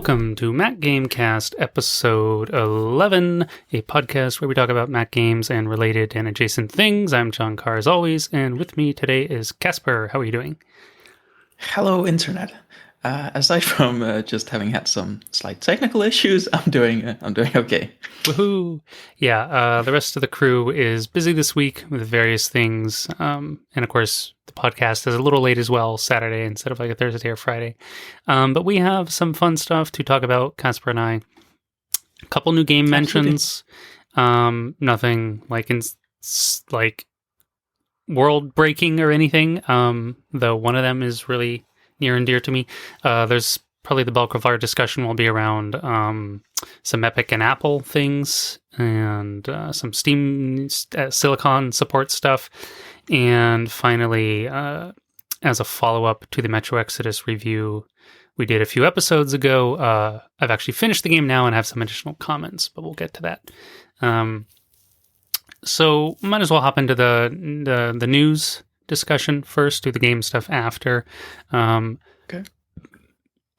Welcome to Mac Gamecast episode 11, a podcast where we talk about Mac games and related and adjacent things. I'm Jon Casper as always, and with me today is Casper. How are you doing? Hello, Internet. Aside from just having had some slight technical issues, I'm doing okay. Woohoo! Yeah, the rest of the crew is busy this week with various things, and of course, the podcast is a little late as well, Saturday instead of like a Thursday or Friday. But we have some fun stuff to talk about, Casper and I. A couple new game mentions. Nothing like world breaking or anything. Though one of them is really near and dear to me. There's probably the bulk of our discussion will be around some Epic and Apple things and some Steam Silicon support stuff. And finally, as a follow-up to the Metro Exodus review we did a few episodes ago, I've actually finished the game now and have some additional comments, but we'll get to that. So might as well hop into the news discussion first, do the game stuff after. Okay.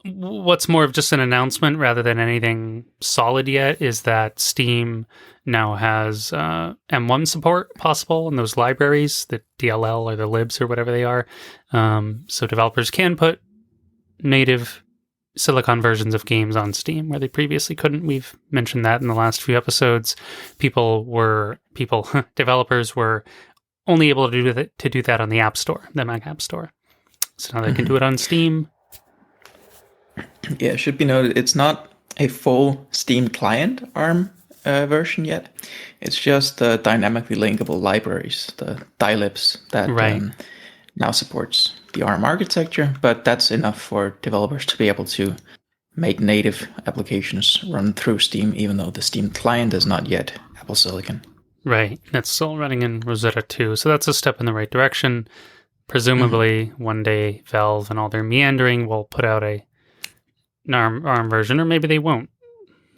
What's more of just an announcement rather than anything solid yet is that Steam now has M1 support possible in those libraries, the DLL or the libs or whatever they are. So developers can put native Silicon versions of games on Steam where they previously couldn't. We've mentioned that in the last few episodes. Developers were only able to do that on the App Store, the Mac App Store. So now they can do it on Steam. Yeah, it should be noted, it's not a full Steam client ARM version yet. It's just the dynamically linkable libraries, the dilibs that now supports the ARM architecture, but that's enough for developers to be able to make native applications run through Steam, even though the Steam client is not yet Apple Silicon. Right, that's still running in Rosetta 2, so that's a step in the right direction. Presumably, one day Valve and all their meandering will put out an ARM version, or maybe they won't.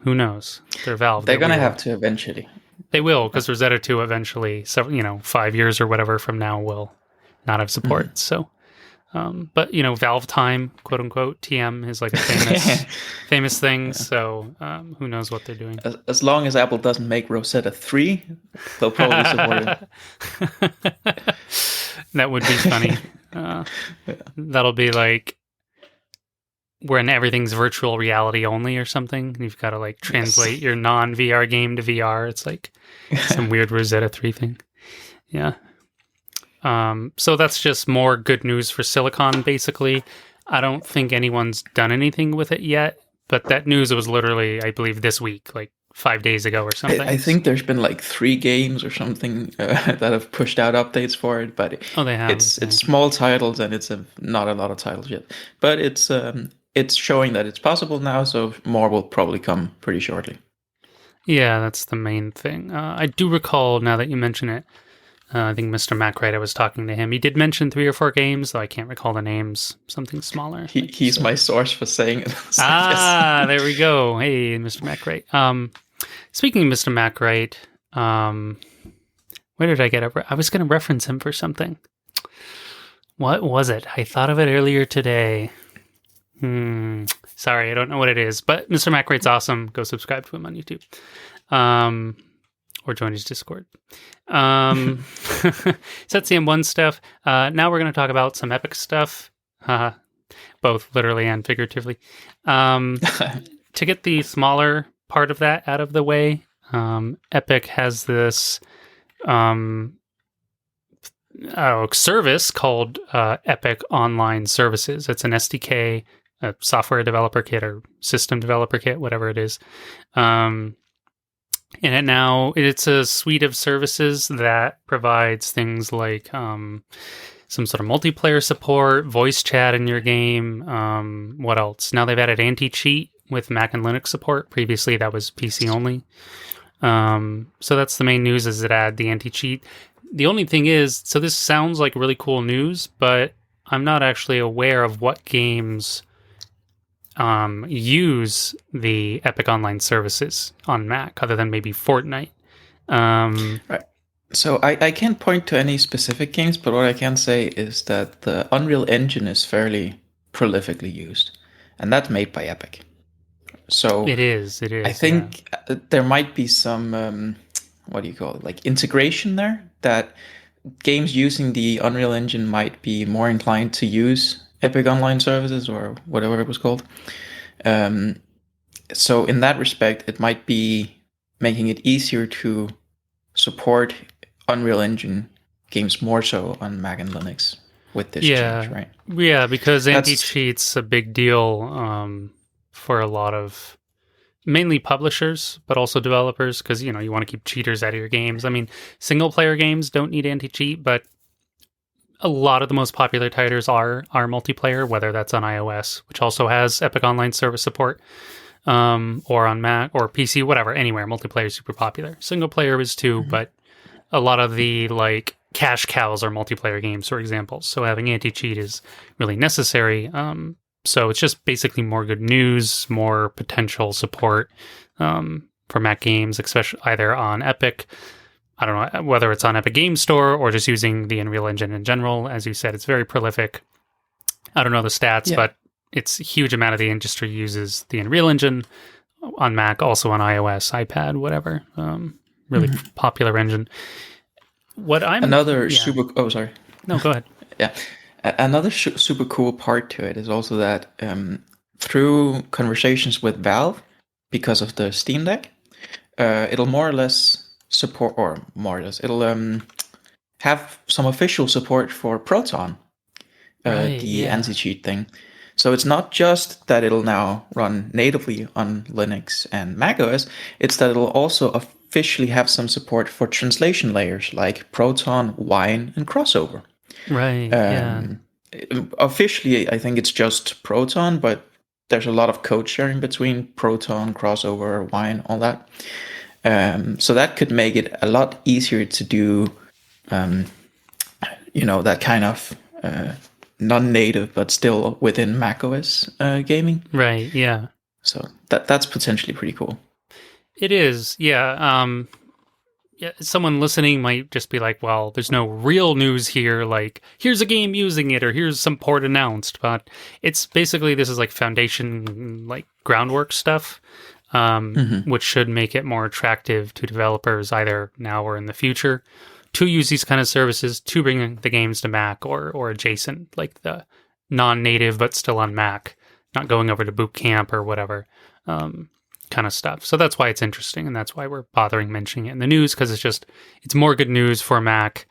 Who knows? They're Valve. They're going to have to eventually. They will, because Rosetta 2 eventually, 5 years or whatever from now, will not have support. So, but Valve time, quote unquote, TM is like a famous thing. Yeah. So, who knows what they're doing? As long as Apple doesn't make Rosetta 3, they'll probably support it. That would be funny. That'll be like when everything's virtual reality only or something. You've got to like translate your non-VR game to VR. It's like some weird Rosetta 3 thing. Yeah. So that's just more good news for Silicon, basically. I don't think anyone's done anything with it yet, but that news was literally, I believe, this week, like 5 days ago or something. I think there's been like 3 games or something that have pushed out updates for it, but they have. It's small titles and it's not a lot of titles yet. But it's showing that it's possible now, so more will probably come pretty shortly. Yeah, that's the main thing. I do recall, now that you mention it, I think Mr. MacWright, I was talking to him. He did mention 3 or 4 games, though I can't recall the names. Something smaller. He's my source for saying it. So yes. There we go. Hey, Mr. MacWright. Speaking of Mr. MacWright, where did I get it? I was going to reference him for something. What was it? I thought of it earlier today. Sorry, I don't know what it is. But Mr. MacWright's awesome. Go subscribe to him on YouTube. Or join his Discord. So that's the M1 stuff. Now we're going to talk about some Epic stuff, both literally and figuratively. To get the smaller part of that out of the way, Epic has this service called Epic Online Services. It's an SDK, a software developer kit or system developer kit, whatever it is. And it's a suite of services that provides things like some sort of multiplayer support, voice chat in your game. What else? Now they've added anti-cheat with Mac and Linux support. Previously, that was PC only. So that's the main news, is it add the anti-cheat. The only thing is, so this sounds like really cool news, but I'm not actually aware of what games use the Epic Online Services on Mac, other than maybe Fortnite. Right. So I can't point to any specific games, but what I can say is that the Unreal Engine is fairly prolifically used, and that's made by Epic. So It is. It I is. Yeah. think there might be some what do you call it, like integration there, that games using the Unreal Engine might be more inclined to use Epic Online Services or whatever it was called. Um, so in that respect, it might be making it easier to support Unreal Engine games more so on Mac and Linux with this change, Yeah. right? Yeah, because That's anti-cheat's a big deal for a lot of mainly publishers, but also developers, because you know you want to keep cheaters out of your games. I mean, single player games don't need anti-cheat, but a lot of the most popular titles are multiplayer, whether that's on iOS, which also has Epic Online Service support, or on Mac or PC, whatever, anywhere. Multiplayer is super popular. Single player is too, but a lot of the like cash cows are multiplayer games, for example. So having anti-cheat is really necessary. So it's just basically more good news, more potential support for Mac games, especially either on Epic. I don't know whether it's on Epic Game Store or just using the Unreal Engine in general. As you said, it's very prolific. I don't know the stats, yeah. but it's a huge amount of the industry uses the Unreal Engine on Mac, also on iOS, iPad, whatever. Really popular engine. Another Yeah. super. Oh, sorry. No, go ahead. Yeah. Another super cool part to it is also that through conversations with Valve, because of the Steam Deck, it'll more or less support, or more or less, it'll have some official support for Proton, Right, the yeah. anti-cheat thing. So it's not just that it'll now run natively on Linux and macOS, it's that it'll also officially have some support for translation layers like Proton, Wine, and Crossover. Right, yeah. Officially, I think it's just Proton, but there's a lot of code sharing between Proton, Crossover, Wine, all that. So that could make it a lot easier to do, that kind of non-native but still within macOS gaming. Right, yeah. So that's potentially pretty cool. It is, yeah. Yeah, someone listening might just be like, well, there's no real news here, like here's a game using it or here's some port announced, but it's basically this is like foundation, like groundwork stuff, which should make it more attractive to developers either now or in the future to use these kind of services to bring the games to Mac or adjacent, like the non-native but still on Mac, not going over to Boot Camp or whatever. Kind of stuff. So that's why it's interesting, and that's why we're bothering mentioning it in the news, because it's more good news for Mac.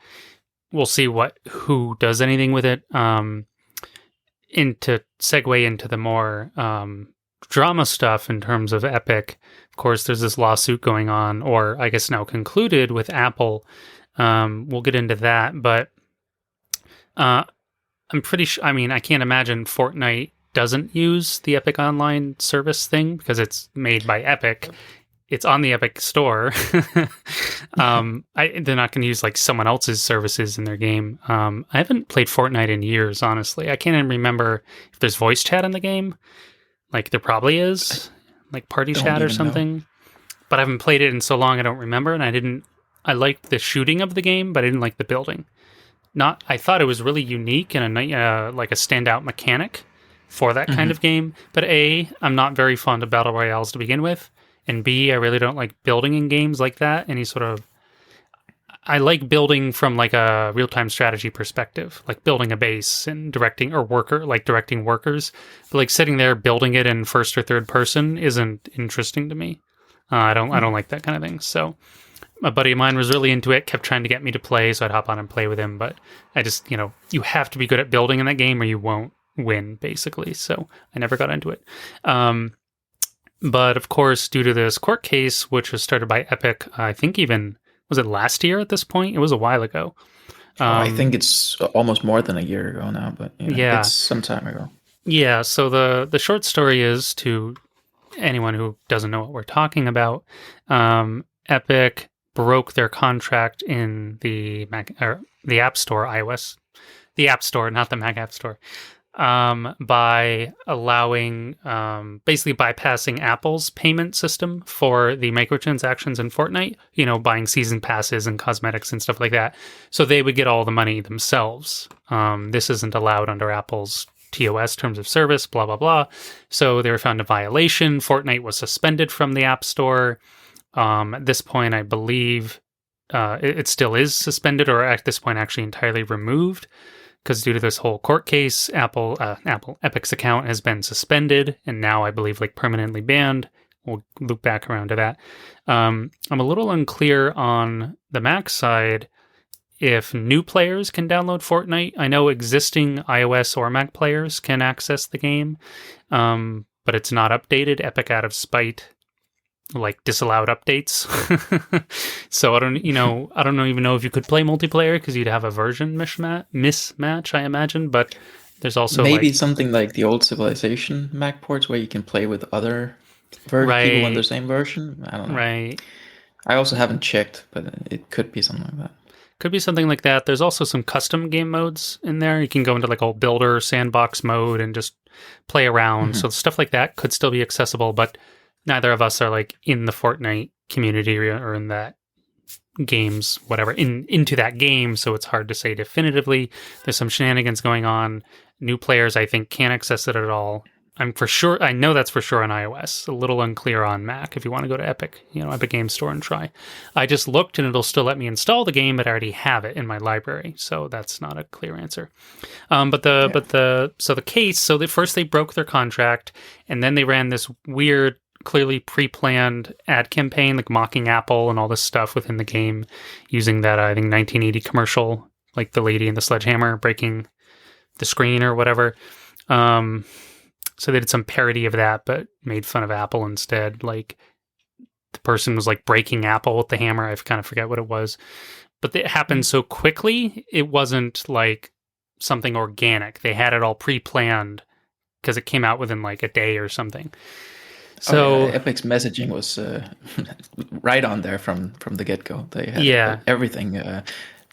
We'll see who does anything with it. And to segue into the more drama stuff in terms of Epic, of course, there's this lawsuit going on, or I guess now concluded with Apple. We'll get into that, but I'm pretty sure. I mean, I can't imagine Fortnite doesn't use the Epic Online service thing because it's made by Epic. It's on the Epic store. They're not going to use like someone else's services in their game. I haven't played Fortnite in years, honestly. I can't even remember if there's voice chat in the game. Like there probably is, like party chat or something. Know. But I haven't played it in so long I don't remember, and I liked the shooting of the game, but I didn't like the building. I thought it was really unique and like a standout mechanic for that kind of game. But A, I'm not very fond of battle royales to begin with, and B, I really don't like building in games like that. I like building from like a real-time strategy perspective, like building a base and directing workers. But like sitting there building it in first or third person isn't interesting to me. I don't like that kind of thing. So a buddy of mine was really into it, kept trying to get me to play, so I'd hop on and play with him. But I just, you have to be good at building in that game or you won't win, basically. So I never got into it. But of course, due to this court case, which was started by Epic, I think even, was it last year at this point? It was a while ago. I think it's almost more than a year ago now, but yeah, it's some time ago. Yeah, so the short story is, to anyone who doesn't know what we're talking about, Epic broke their contract in the Mac or the App Store, iOS, the App Store, not the Mac App Store, by allowing, basically bypassing Apple's payment system for the microtransactions in Fortnite, buying season passes and cosmetics and stuff like that. So they would get all the money themselves. This isn't allowed under Apple's TOS, terms of service, blah, blah, blah. So they were found a violation. Fortnite was suspended from the App Store. At this point, I believe it still is suspended, or at this point actually entirely removed, because due to this whole court case, Epic's account has been suspended, and now I believe like permanently banned. We'll loop back around to that. I'm a little unclear on the Mac side if new players can download Fortnite. I know existing iOS or Mac players can access the game, but it's not updated. Epic, out of spite, like disallowed updates. So I don't even know if you could play multiplayer because you'd have a version mismatch, I imagine. But there's also maybe something like the old Civilization Mac ports where you can play with other people on the same version. I don't know. Right. I also haven't checked, but it could be something like that. Could be something like that. There's also some custom game modes in there. You can go into like a builder sandbox mode and just play around. Mm-hmm. So stuff like that could still be accessible, but neither of us are like in the Fortnite community or in that games, whatever, into that game. So it's hard to say definitively. There's some shenanigans going on. New players, I think, can't access it at all. I know that's for sure on iOS. A little unclear on Mac if you want to go to Epic Game Store and try. I just looked and it'll still let me install the game, but I already have it in my library. So that's not a clear answer. So the case, first they broke their contract, and then they ran this weird, clearly pre-planned ad campaign, like mocking Apple and all this stuff within the game, using that, I think, 1980 commercial, like the lady in the sledgehammer breaking the screen or whatever. So they did some parody of that, but made fun of Apple instead. Like the person was like breaking Apple with the hammer. I kind of forget what it was, but it happened so quickly. It wasn't like something organic. They had it all pre-planned because it came out within like a day or something. So Epic's messaging was right on there from the get-go. They had everything.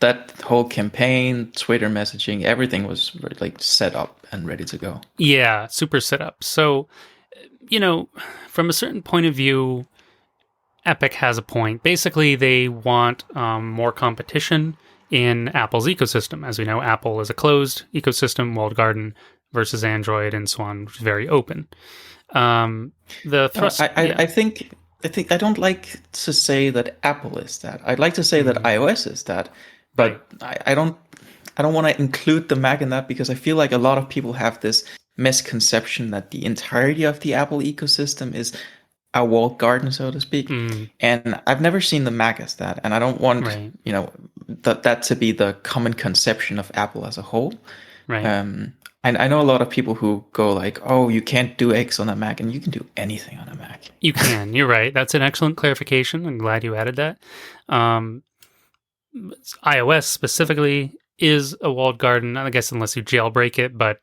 That whole campaign, Twitter messaging, everything was like set up and ready to go. Yeah, super set up. So, from a certain point of view, Epic has a point. Basically, they want more competition in Apple's ecosystem. As we know, Apple is a closed ecosystem, walled garden, versus Android and so on, which is very open. The thrust. I think I don't like to say that Apple is that. I'd like to say that iOS is that. But I don't want to include the Mac in that because I feel like a lot of people have this misconception that the entirety of the Apple ecosystem is a walled garden, so to speak. And I've never seen the Mac as that, and I don't want that to be the common conception of Apple as a whole. Right. And I know a lot of people who go like, "Oh, you can't do X on a Mac," and you can do anything on a Mac. You can. You're right. That's an excellent clarification. I'm glad you added that. iOS specifically is a walled garden, I guess, unless you jailbreak it, but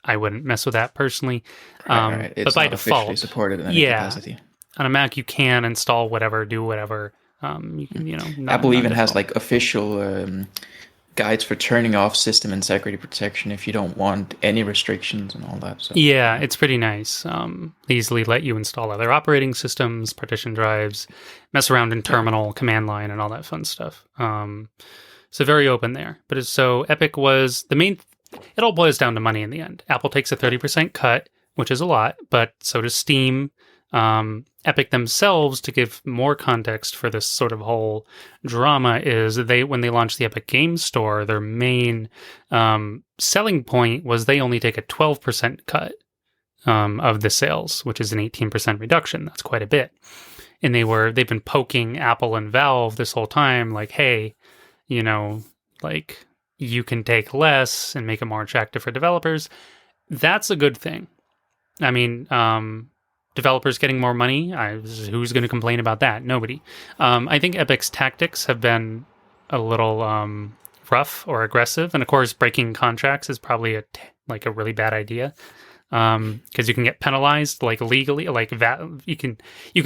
I wouldn't mess with that personally. Right. It's but by not default, officially supported in any capacity. On a Mac you can install whatever, do whatever. You can, Apple even has like official guides for turning off system integrity protection if you don't want any restrictions and all that. So yeah, it's pretty nice. They easily let you install other operating systems, partition drives, mess around in terminal, command line, and all that fun stuff. So very open there. But so Epic was the main. It all boils down to money in the end. Apple takes a 30% cut, which is a lot, but so does Steam. Epic themselves, to give more context for this sort of whole drama, is when they launched the Epic Games Store, their main selling point was they only take a 12% cut of the sales, which is an 18% reduction. That's quite a bit. And they've been poking Apple and Valve this whole time, like, hey, like you can take less and make it more attractive for developers. That's a good thing. I mean, developers getting more money, who's going to complain about that? Nobody. I think Epic's tactics have been a little rough or aggressive, and of course, breaking contracts is probably a really bad idea because you can get penalized legally, you can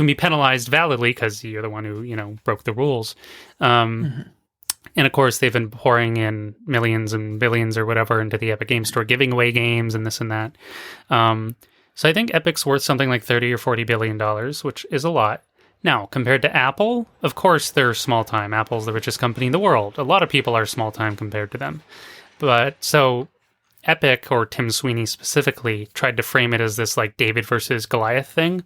be penalized validly because you're the one who broke the rules. And of course, they've been pouring in millions and billions or whatever into the Epic Games Store, giving away games and this and that. So I think Epic's worth something like $30 or $40 billion, which is a lot. Now, compared to Apple, of course they're small time. Apple's the richest company in the world. A lot of people are small time compared to them. But so Epic, or Tim Sweeney specifically, tried to frame it as this like David versus Goliath thing.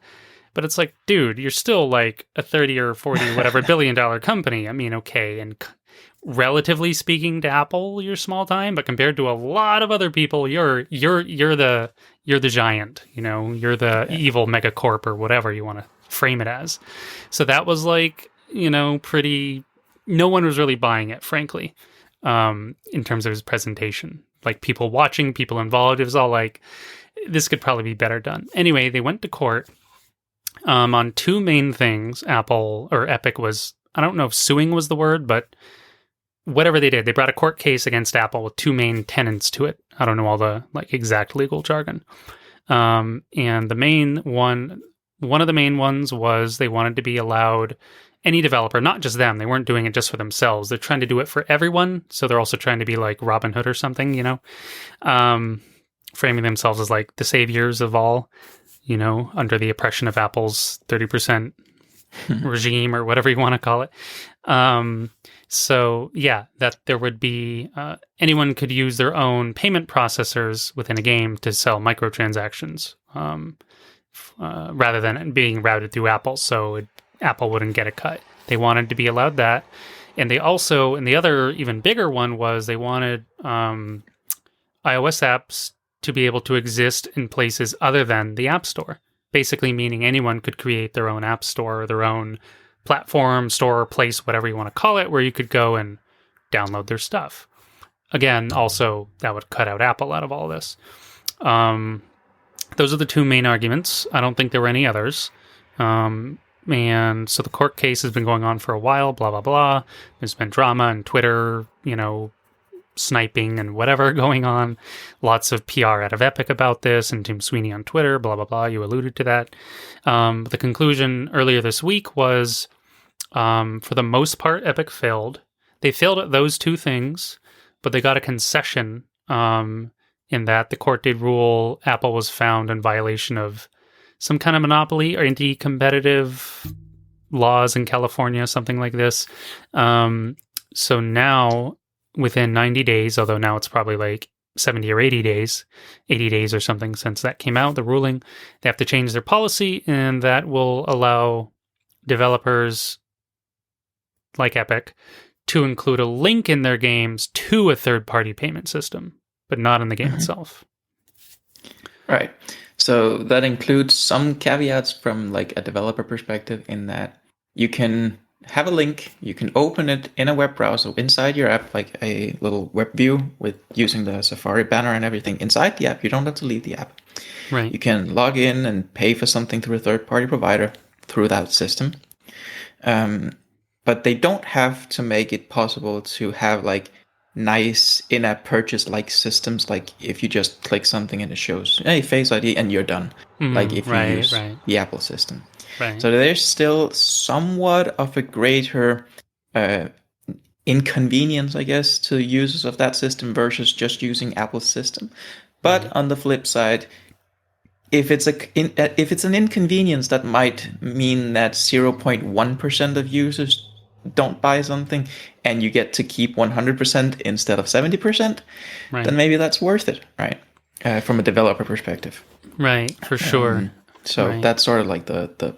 But it's like, dude, you're still like a 30 or 40 whatever $billion company. I mean, okay, and relatively speaking to Apple, you're small time, but compared to a lot of other people, you're the giant, you know, you're the evil megacorp or whatever you want to frame it as. So that was like, you know, pretty. No one was really buying it, frankly, in terms of his presentation. Like people watching, people involved, it was all like, this could probably be better done. Anyway, they went to court. On two main things. Epic was, I don't know if suing was the word, but whatever they did, they brought a court case against Apple with two main tenets to it. I don't know all the like exact legal jargon. And the main one of the main ones was they wanted to be allowed any developer, not just them. They weren't doing it just for themselves. They're trying to do it for everyone. So they're also trying to be like Robin Hood or something, you know, framing themselves as like the saviors of all, you know, under the oppression of Apple's 30% regime or whatever you want to call it. So yeah, that there would be, anyone could use their own payment processors within a game to sell microtransactions, rather than being routed through Apple. So Apple wouldn't get a cut. They wanted to be allowed that. And they also, and the other even bigger one was they wanted, iOS apps to be able to exist in places other than the App Store. Basically meaning anyone could create their own app store or their own platform, store, place, whatever you want to call it, where you could go and download their stuff. Again, also, that would cut out Apple out of all this. Those are the two main arguments. I don't think there were any others. And so the court case has been going on for a while, blah, blah, blah. There's been drama and Twitter, you know, sniping and whatever going on. Lots of PR out of Epic about this, and Tim Sweeney on Twitter, blah, blah, blah. You alluded to that. But the conclusion earlier this week was, for the most part, Epic failed. They failed at those two things, but they got a concession in that the court did rule Apple was found in violation of some kind of monopoly or anti-competitive laws in California, something like this. So now, within 90 days, although now it's probably like 70 or 80 days or something since that came out, the ruling, they have to change their policy, and that will allow developers like Epic to include a link in their games to a third-party payment system, but not in the game itself. Right. So that includes some caveats from like a developer perspective, in that you can have a link, you can open it in a web browser inside your app, like a little web view with using the Safari banner and everything inside the app. You don't have to leave the app. Right. You can log in and pay for something through a third-party provider through that system. But they don't have to make it possible to have like nice in-app purchase-like systems, like if you just click something and it shows, hey, Face ID, and you're done. Like if you use the Apple system. Right. So there's still somewhat of a greater inconvenience, I guess, to users of that system versus just using Apple's system. But on the flip side, if it's an inconvenience that might mean that 0.1% of users don't buy something, and you get to keep 100% instead of 70%, then maybe that's worth it, right? From a developer perspective. Right, for sure. So that's sort of like the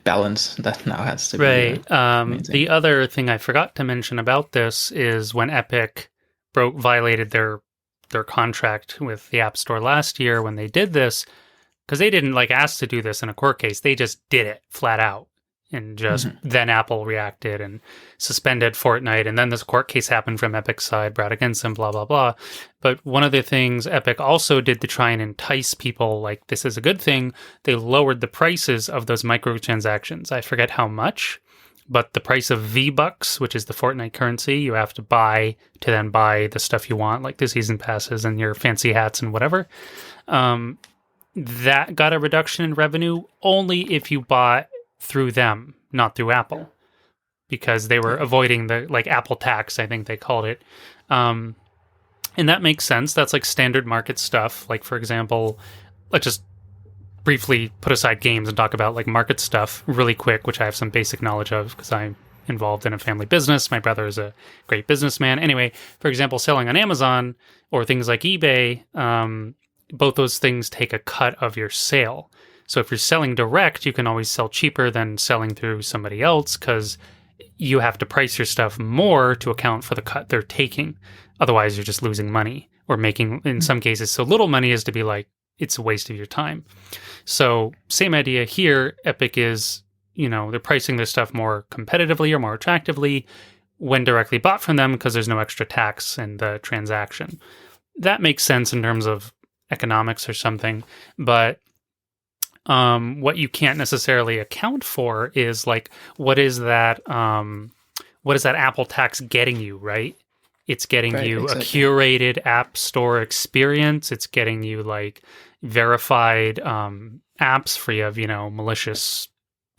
balance that now has to be. Right. The other thing I forgot to mention about this is when Epic violated their contract with the App Store last year when they did this, because they didn't like ask to do this in a court case. They just did it flat out. And just then Apple reacted and suspended Fortnite. And then this court case happened from Epic's side, brought against them, blah, blah, blah. But one of the things Epic also did to try and entice people, like this is a good thing, they lowered the prices of those microtransactions. I forget how much, but the price of V-Bucks, which is the Fortnite currency, you have to buy to then buy the stuff you want, like the season passes and your fancy hats and whatever. That got a reduction in revenue only if you bought through them, not through Apple, because they were avoiding the like Apple tax, I think they called it. And that makes sense. That's like standard market stuff. Like, for example, let's just briefly put aside games and talk about like market stuff really quick, which I have some basic knowledge of because I'm involved in a family business. My brother is a great businessman. Anyway, for example, selling on Amazon or things like eBay, both those things take a cut of your sale. So if you're selling direct, you can always sell cheaper than selling through somebody else because you have to price your stuff more to account for the cut they're taking. Otherwise, you're just losing money or making, in some cases, so little money as to be like, it's a waste of your time. So same idea here. Epic is, they're pricing their stuff more competitively or more attractively when directly bought from them because there's no extra tax in the transaction. That makes sense in terms of economics or something, but what you can't necessarily account for is like, what is that Apple tax getting you, right? It's getting you exactly. A curated app store experience. It's getting you like verified apps free of, malicious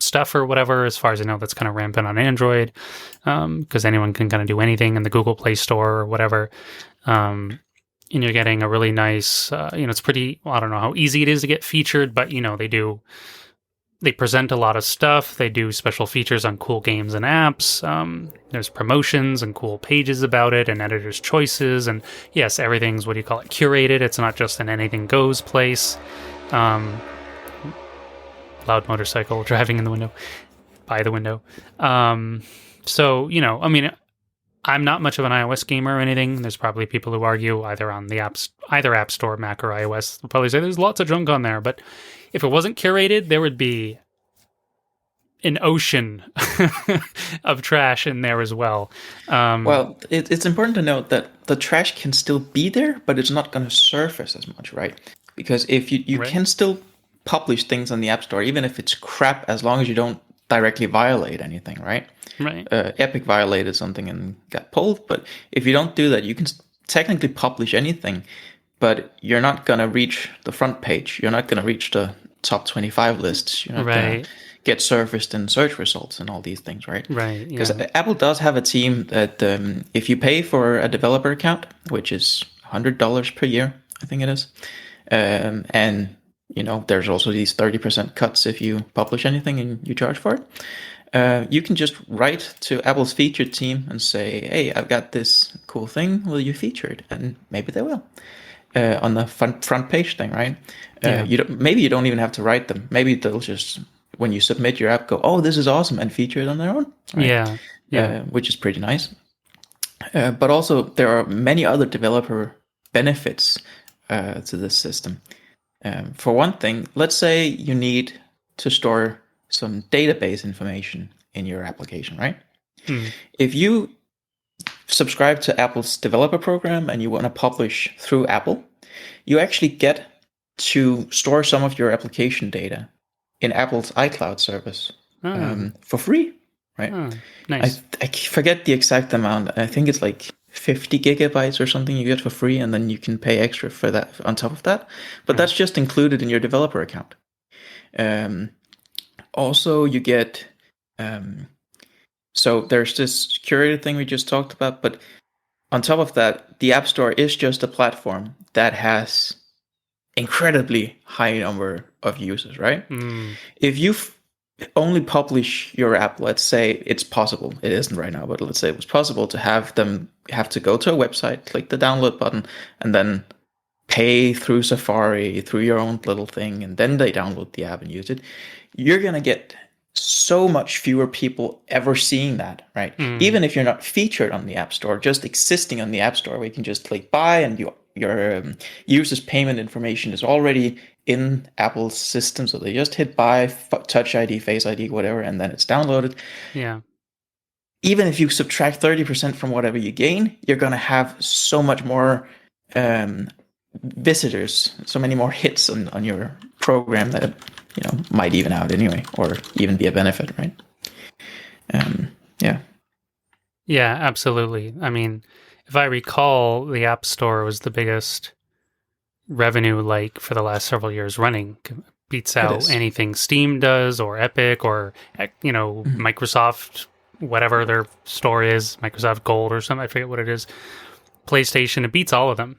stuff or whatever. As far as I know, that's kind of rampant on Android because anyone can kind of do anything in the Google Play Store or whatever. And you're getting a really nice, it's pretty, I don't know how easy it is to get featured, but, they present a lot of stuff. They do special features on cool games and apps. There's promotions and cool pages about it and editor's choices. And yes, everything's, curated. It's not just an anything goes place. Loud motorcycle driving in the window, by the window. So, I'm not much of an iOS gamer or anything. There's probably people who argue either on the either App Store, Mac or iOS. They'll probably say there's lots of junk on there. But if it wasn't curated, there would be an ocean of trash in there as well. Well, it's important to note that the trash can still be there, but it's not going to surface as much, right? Because if you right. can still publish things on the App Store, even if it's crap, as long as you don't directly violate anything, right? Right. Epic violated something and got pulled, but if you don't do that, you can technically publish anything, but you're not going to reach the front page. You're not going to reach the top 25 lists. You're not going to get surfaced in search results and all these things, right? Right. Because Apple does have a team that if you pay for a developer account, which is $100 per year, I think it is, and there's also these 30% cuts if you publish anything and you charge for it. You can just write to Apple's featured team and say, hey, I've got this cool thing. Will you feature it? And maybe they will on the front page thing, right? Maybe you don't even have to write them. Maybe they'll just, when you submit your app, go, oh, this is awesome, and feature it on their own. Right? Yeah. Which is pretty nice. But also, there are many other developer benefits to this system. For one thing, let's say you need to store some database information in your application, right? If you subscribe to Apple's developer program and you want to publish through Apple, you actually get to store some of your application data in Apple's iCloud service for free, right? Nice. I forget the exact amount. I think it's like 50 gigabytes or something you get for free, and then you can pay extra for that on top of that. But that's just included in your developer account. Also, you get... so there's this curated thing we just talked about, but on top of that, the App Store is just a platform that has incredibly high number of users, right? If you only publish your app, let's say it's possible, it isn't right now, but let's say it was possible to have them have to go to a website, click the download button, and then pay through Safari, through your own little thing, and then they download the app and use it, you're going to get so much fewer people ever seeing that, right? Even if you're not featured on the App Store, just existing on the App Store where you can just click buy and your user's payment information is already in Apple's system. So they just hit buy, Touch ID, Face ID, whatever, and then it's downloaded. Yeah. Even if you subtract 30% from whatever you gain, you're going to have so much more visitors, so many more hits on your program that might even out anyway, or even be a benefit, right? Yeah, absolutely. I mean, if I recall, the App Store was the biggest revenue for the last several years running. Beats out anything Steam does or Epic or, Microsoft, whatever their store is, Microsoft Gold or something. I forget what it is. PlayStation, it beats all of them.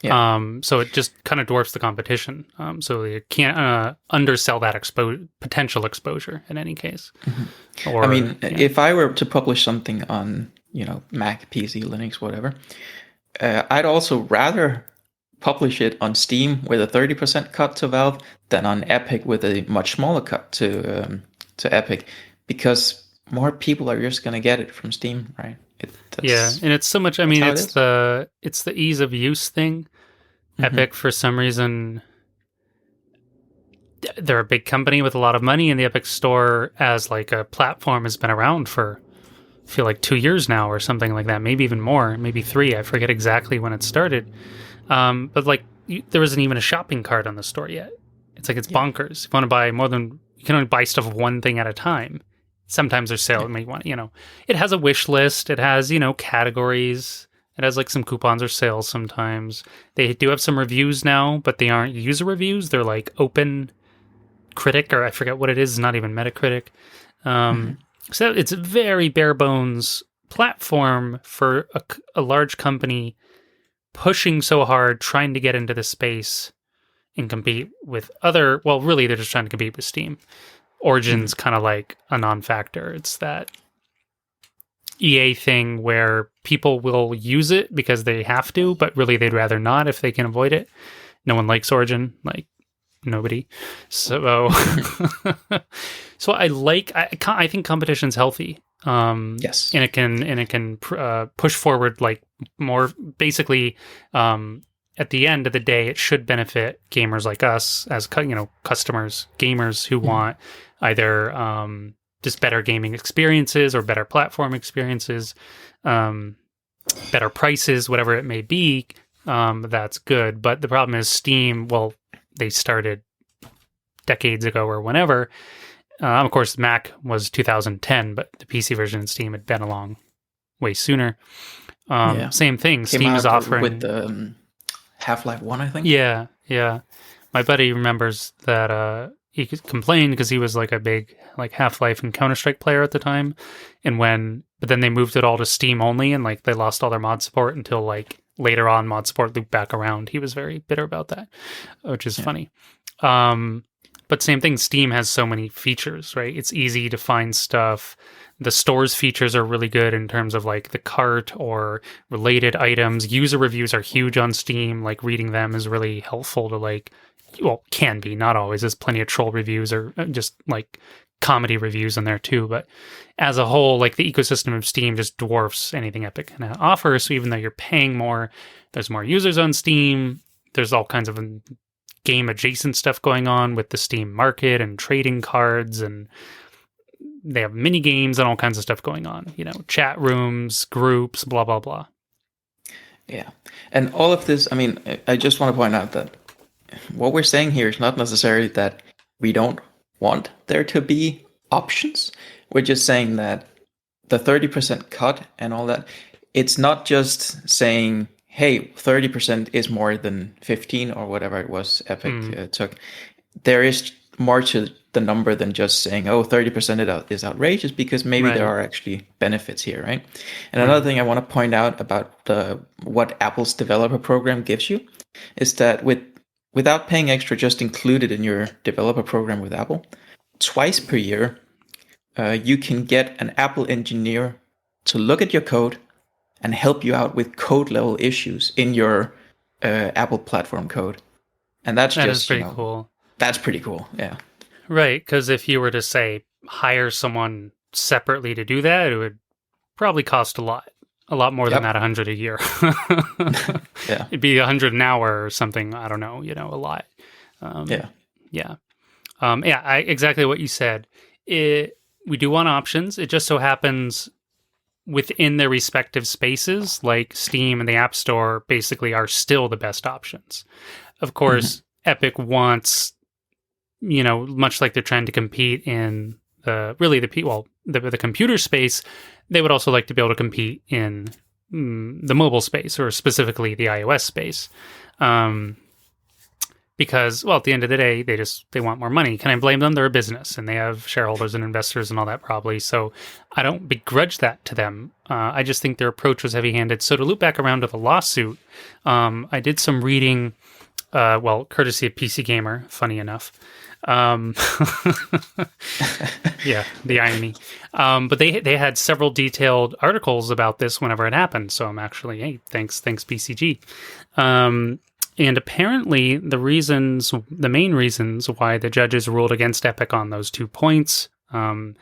Yeah. So it just kind of dwarfs the competition. So you can't undersell that potential exposure in any case. Or I mean, if I were to publish something on, Mac, PC, Linux, whatever, I'd also rather publish it on Steam with a 30% cut to Valve than on Epic with a much smaller cut to Epic, because more people are just gonna get it from Steam, right? And it's so much. I mean, it's the ease of use thing. Epic, for some reason, they're a big company with a lot of money, and the Epic Store as like a platform has been around for, I feel like 2 years now or something like that, maybe even more, maybe 3. I forget exactly when it started. But like, there isn't even a shopping cart on the store yet. It's like, it's bonkers. If you want to buy you can only buy stuff of one thing at a time. Sometimes there's sale. It has a wish list. It has, categories. It has like some coupons or sales sometimes. They do have some reviews now, but they aren't user reviews. They're like open critic, or I forget what it is. It's not even Metacritic. So it's a very bare bones platform for a large company pushing so hard, trying to get into the space and compete with really they're just trying to compete with Steam. Origin's kind of like a non-factor. It's that EA thing where people will use it because they have to, but really they'd rather not if they can avoid it. No one likes Origin, like nobody. So, so I think competition's healthy. Yes, and it can push forward like more. Basically, at the end of the day, it should benefit gamers like us as customers, gamers who want either just better gaming experiences or better platform experiences, better prices, whatever it may be. That's good. But the problem is Steam. Well, they started decades ago or whenever. Of course, Mac was 2010, but the PC version of Steam had been along way sooner. Same thing. Steam is offering with the Half-Life 1, I think. Yeah. My buddy remembers that he complained because he was like a big like Half-Life and Counter-Strike player at the time, but then they moved it all to Steam only, and like they lost all their mod support until like later on mod support looped back around. He was very bitter about that, which is funny. But same thing, Steam has so many features, right? It's easy to find stuff. The store's features are really good in terms of like the cart or related items. User reviews are huge on Steam. Like reading them is really helpful to can be, not always. There's plenty of troll reviews or just like comedy reviews in there too. But as a whole, like the ecosystem of Steam just dwarfs anything Epic can offer. So even though you're paying more, there's more users on Steam. There's all kinds of game adjacent stuff going on with the Steam market and trading cards, and they have mini games and all kinds of stuff going on, chat rooms, groups, blah, blah, blah. Yeah. And all of this, I mean, I just want to point out that what we're saying here is not necessarily that we don't want there to be options. We're just saying that the 30% cut and all that, it's not just saying, hey, 30% is more than 15 or whatever it was Epic took. There is more to the number than just saying, 30% is outrageous, because maybe there are actually benefits here, right? And another thing I want to point out about what Apple's developer program gives you is that without paying extra, just included in your developer program with Apple, twice per year, you can get an Apple engineer to look at your code and help you out with code level issues in your Apple platform code. And that is pretty cool. That's pretty cool, yeah. Right, because if you were to, say, hire someone separately to do that, it would probably cost a lot more than that, $100 a year. Yeah. It'd be $100 an hour or something, I don't know, a lot. Exactly what you said. We do want options. It just so happens within their respective spaces, like Steam and the App Store basically are still the best options. Of course, Epic wants, much like they're trying to compete in the computer space, they would also like to be able to compete in the mobile space, or specifically the iOS space. because, well, at the end of the day, they want more money. Can I blame them? They're a business and they have shareholders and investors and all that probably. So I don't begrudge that to them. I just think their approach was heavy-handed. So to loop back around to the lawsuit, I did some reading, courtesy of PC Gamer, funny enough. Yeah, the irony. But they had several detailed articles about this whenever it happened. So I'm actually, hey, thanks BCG. And apparently the main reasons why the judges ruled against Epic on those 2 points, the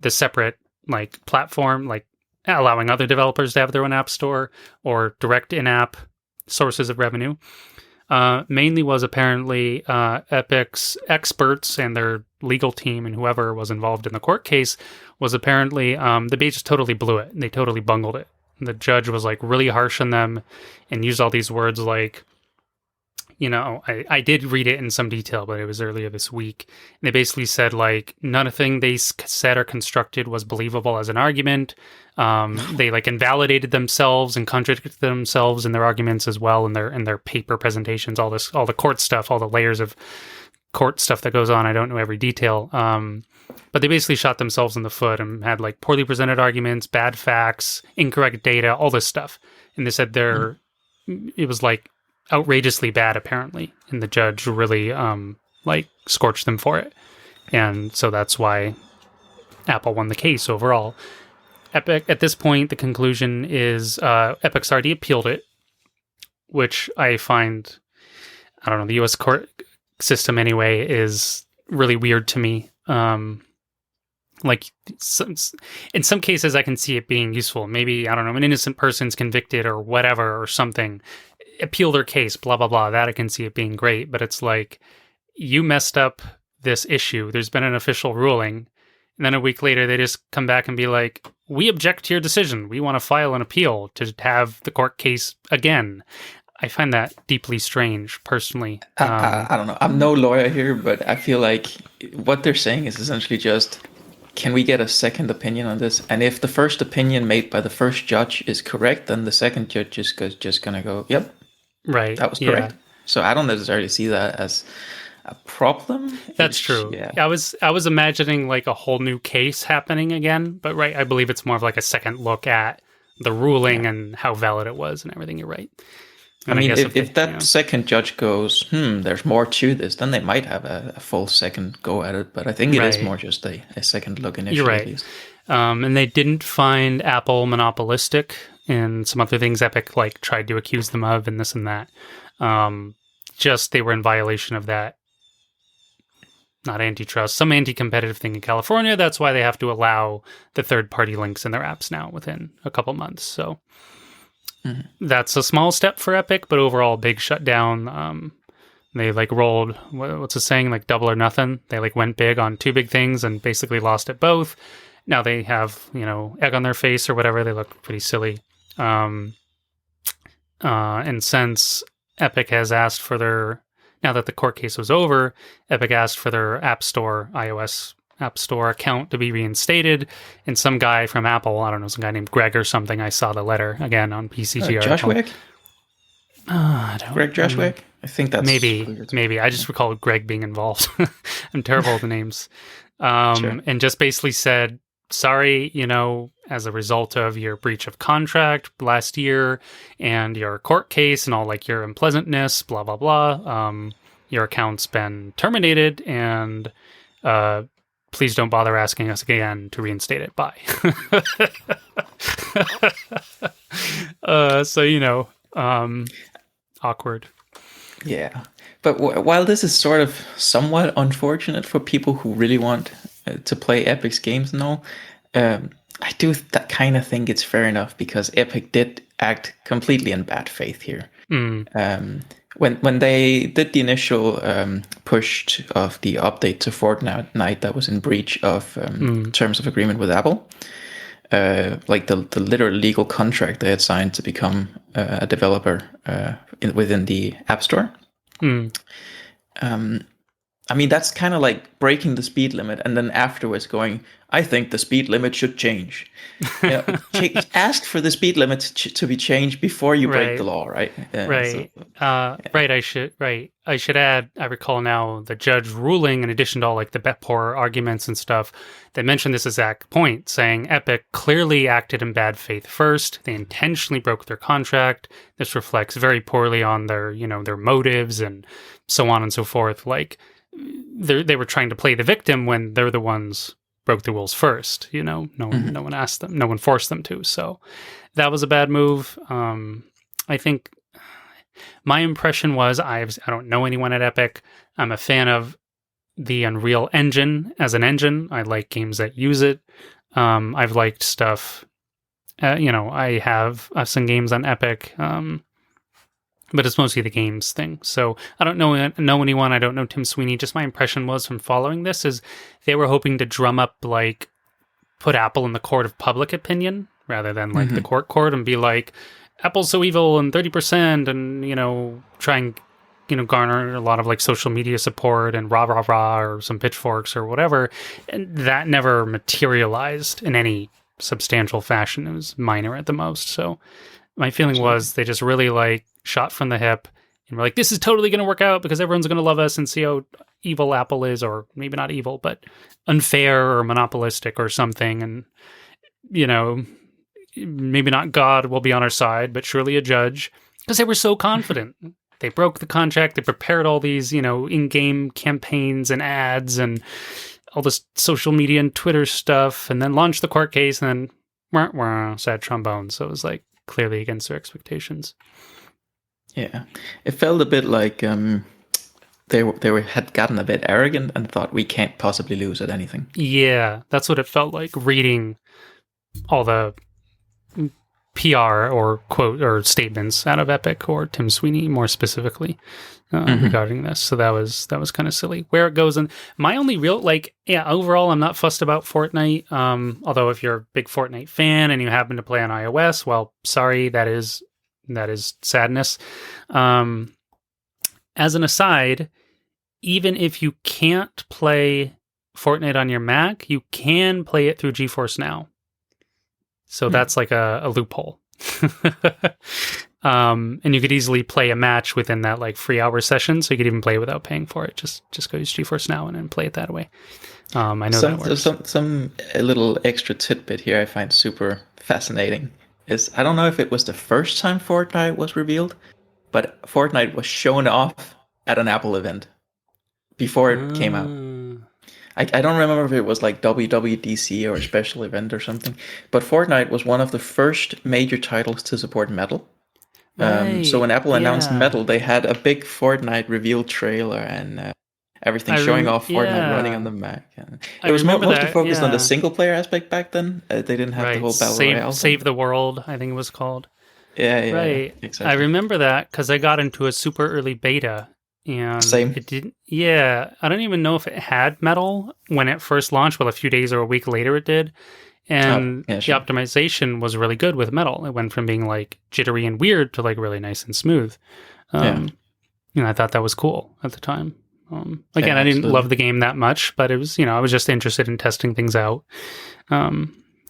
separate like platform, like allowing other developers to have their own app store or direct in-app sources of revenue, mainly was apparently Epic's experts and their legal team and whoever was involved in the court case was apparently, they just totally blew it. They totally bungled it. The judge was like really harsh on them and used all these words like, I did read it in some detail, but it was earlier this week. And they basically said, like, nothing they said or constructed was believable as an argument. They, like, invalidated themselves and contradicted themselves in their arguments as well in their paper presentations, all the court stuff, all the layers of court stuff that goes on. I don't know every detail. But they basically shot themselves in the foot and had, like, poorly presented arguments, bad facts, incorrect data, all this stuff. And they said it was, like, outrageously bad apparently, and the judge really scorched them for it, and so that's why Apple won the case overall. Epic, at this point, the conclusion is Epic's already appealed it, which I find, I don't know, the US court system anyway is really weird to me. In some cases I can see it being useful. Maybe, I don't know, an innocent person's convicted or whatever or something, appeal their case, blah, blah, blah. That I can see it being great. But it's like, you messed up this issue. There's been an official ruling. And then a week later, they just come back and be like, we object to your decision. We want to file an appeal to have the court case again. I find that deeply strange, personally. I don't know. I'm no lawyer here, but I feel like what they're saying is essentially just, can we get a second opinion on this? And if the first opinion made by the first judge is correct, then the second judge is just going to go, yep. Right. That was correct. Yeah. So I don't necessarily see that as a problem. That's true. Yeah. I was imagining like a whole new case happening again, but right, I believe it's more of like a second look at the ruling and how valid it was and everything. You're right. And I mean, if that second judge goes, there's more to this, then they might have a full second go at it. But I think it is more just a second look initially. You're right. And they didn't find Apple monopolistic and some other things Epic like tried to accuse them of and this and that. Just they were in violation of that, not antitrust, some anti-competitive thing in California. That's why they have to allow the third-party links in their apps now within a couple months. So that's a small step for Epic, but overall big shutdown. They like rolled, what's the saying, like double or nothing. They like went big on 2 big things and basically lost at both. Now they have, egg on their face or whatever. They look pretty silly. And since Epic has asked for now that the court case was over, Epic asked for their App Store, iOS App Store account to be reinstated. And some guy from Apple, I don't know, some guy named Greg or something, I saw the letter again on PCG. Joshwick? Greg Joshwick? I think that's... Maybe. I just recall Greg being involved. I'm terrible with the names. Sure. And just basically said, sorry, as a result of your breach of contract last year and your court case and all like your unpleasantness, blah, blah, blah, your account's been terminated and please don't bother asking us again to reinstate it. Bye. Awkward. Yeah. But while this is sort of somewhat unfortunate for people who really want to play Epic's games and all, I do kind of think it's fair enough because Epic did act completely in bad faith here. When they did the initial push of the update to Fortnite that was in breach of terms of agreement with Apple, like the literal legal contract they had signed to become a developer within the App Store. I mean, that's kind of like breaking the speed limit and then afterwards going, I think the speed limit should change. Ask for the speed limit to be changed before you break the Right. law, right? Right. Right. I should add, I recall now the judge ruling, in addition to all like the bet poor arguments and stuff, they mentioned this exact point, saying Epic clearly acted in bad faith first. They intentionally broke their contract. This reflects very poorly on their, their motives and so on and so forth. Like they were trying to play the victim when they're the ones broke the rules first. No one asked them, no one forced them to. So that was a bad move. I think my impression was I don't know anyone at Epic. I'm a fan of the Unreal Engine as an engine. I like games that use it. I've liked stuff. I have some games on Epic, but it's mostly the games thing. So I don't know anyone. I don't know Tim Sweeney. Just my impression was from following this is they were hoping to drum up put Apple in the court of public opinion rather than the court and be like, Apple's so evil and 30% and, try and, garner a lot of social media support and rah, rah, rah, or some pitchforks or whatever. And that never materialized in any substantial fashion. It was minor at the most. So my feeling was they just really shot from the hip and were like, this is totally going to work out because everyone's going to love us and see how evil Apple is, or maybe not evil, but unfair or monopolistic or something. And, maybe not God will be on our side, but surely a judge, because they were so confident. They broke the contract. They prepared all these, in-game campaigns and ads and all this social media and Twitter stuff, and then launched the court case, and then sad trombone. So it was clearly against their expectations. Yeah, it felt a bit like they had gotten a bit arrogant and thought we can't possibly lose at anything. Yeah, that's what it felt like reading all the PR or quote or statements out of Epic or Tim Sweeney more specifically regarding this. So that was kind of silly. Where it goes, and my only real overall, I'm not fussed about Fortnite. Although if you're a big Fortnite fan and you happen to play on iOS, well, sorry, that is sadness. As an aside, even if you can't play Fortnite on your Mac, you can play it through GeForce Now. So that's a loophole. And you could easily play a match within that free hour session. So you could even play it without paying for it. Just go use GeForce Now and then play it that way. I know that works. Some a little extra tidbit here I find super fascinating is I don't know if it was the first time Fortnite was revealed, but Fortnite was shown off at an Apple event before it came out. I don't remember if it was WWDC or a special event or something, but Fortnite was one of the first major titles to support metal. Right. So when Apple announced metal, they had a big Fortnite reveal trailer and everything showing off Fortnite running on the Mac. It was mostly focused on the single player aspect back then. They didn't have the whole battle royale. Save the World, I think it was called. Yeah, right. Exactly. I remember that because I got into a super early beta. And Same. It didn't. Yeah, I don't even know if it had metal when it first launched. Well, a few days or a week later, it did, and the optimization was really good with metal. It went from being jittery and weird to really nice and smooth. I thought that was cool at the time. Again, I didn't love the game that much, but it was I was just interested in testing things out.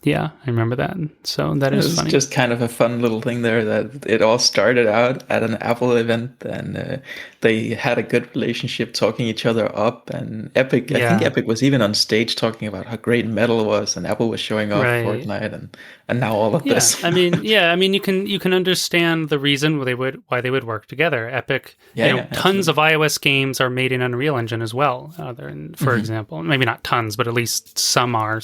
Yeah, I remember that. So that is funny. It's just kind of a fun little thing there that it all started out at an Apple event and they had a good relationship talking each other up. And Epic, I think Epic was even on stage talking about how great metal was and Apple was showing off Fortnite and now all of this. I mean, you can understand the reason why they would work together. Epic, tons of iOS games are made in Unreal Engine as well. For example, maybe not tons, but at least some are.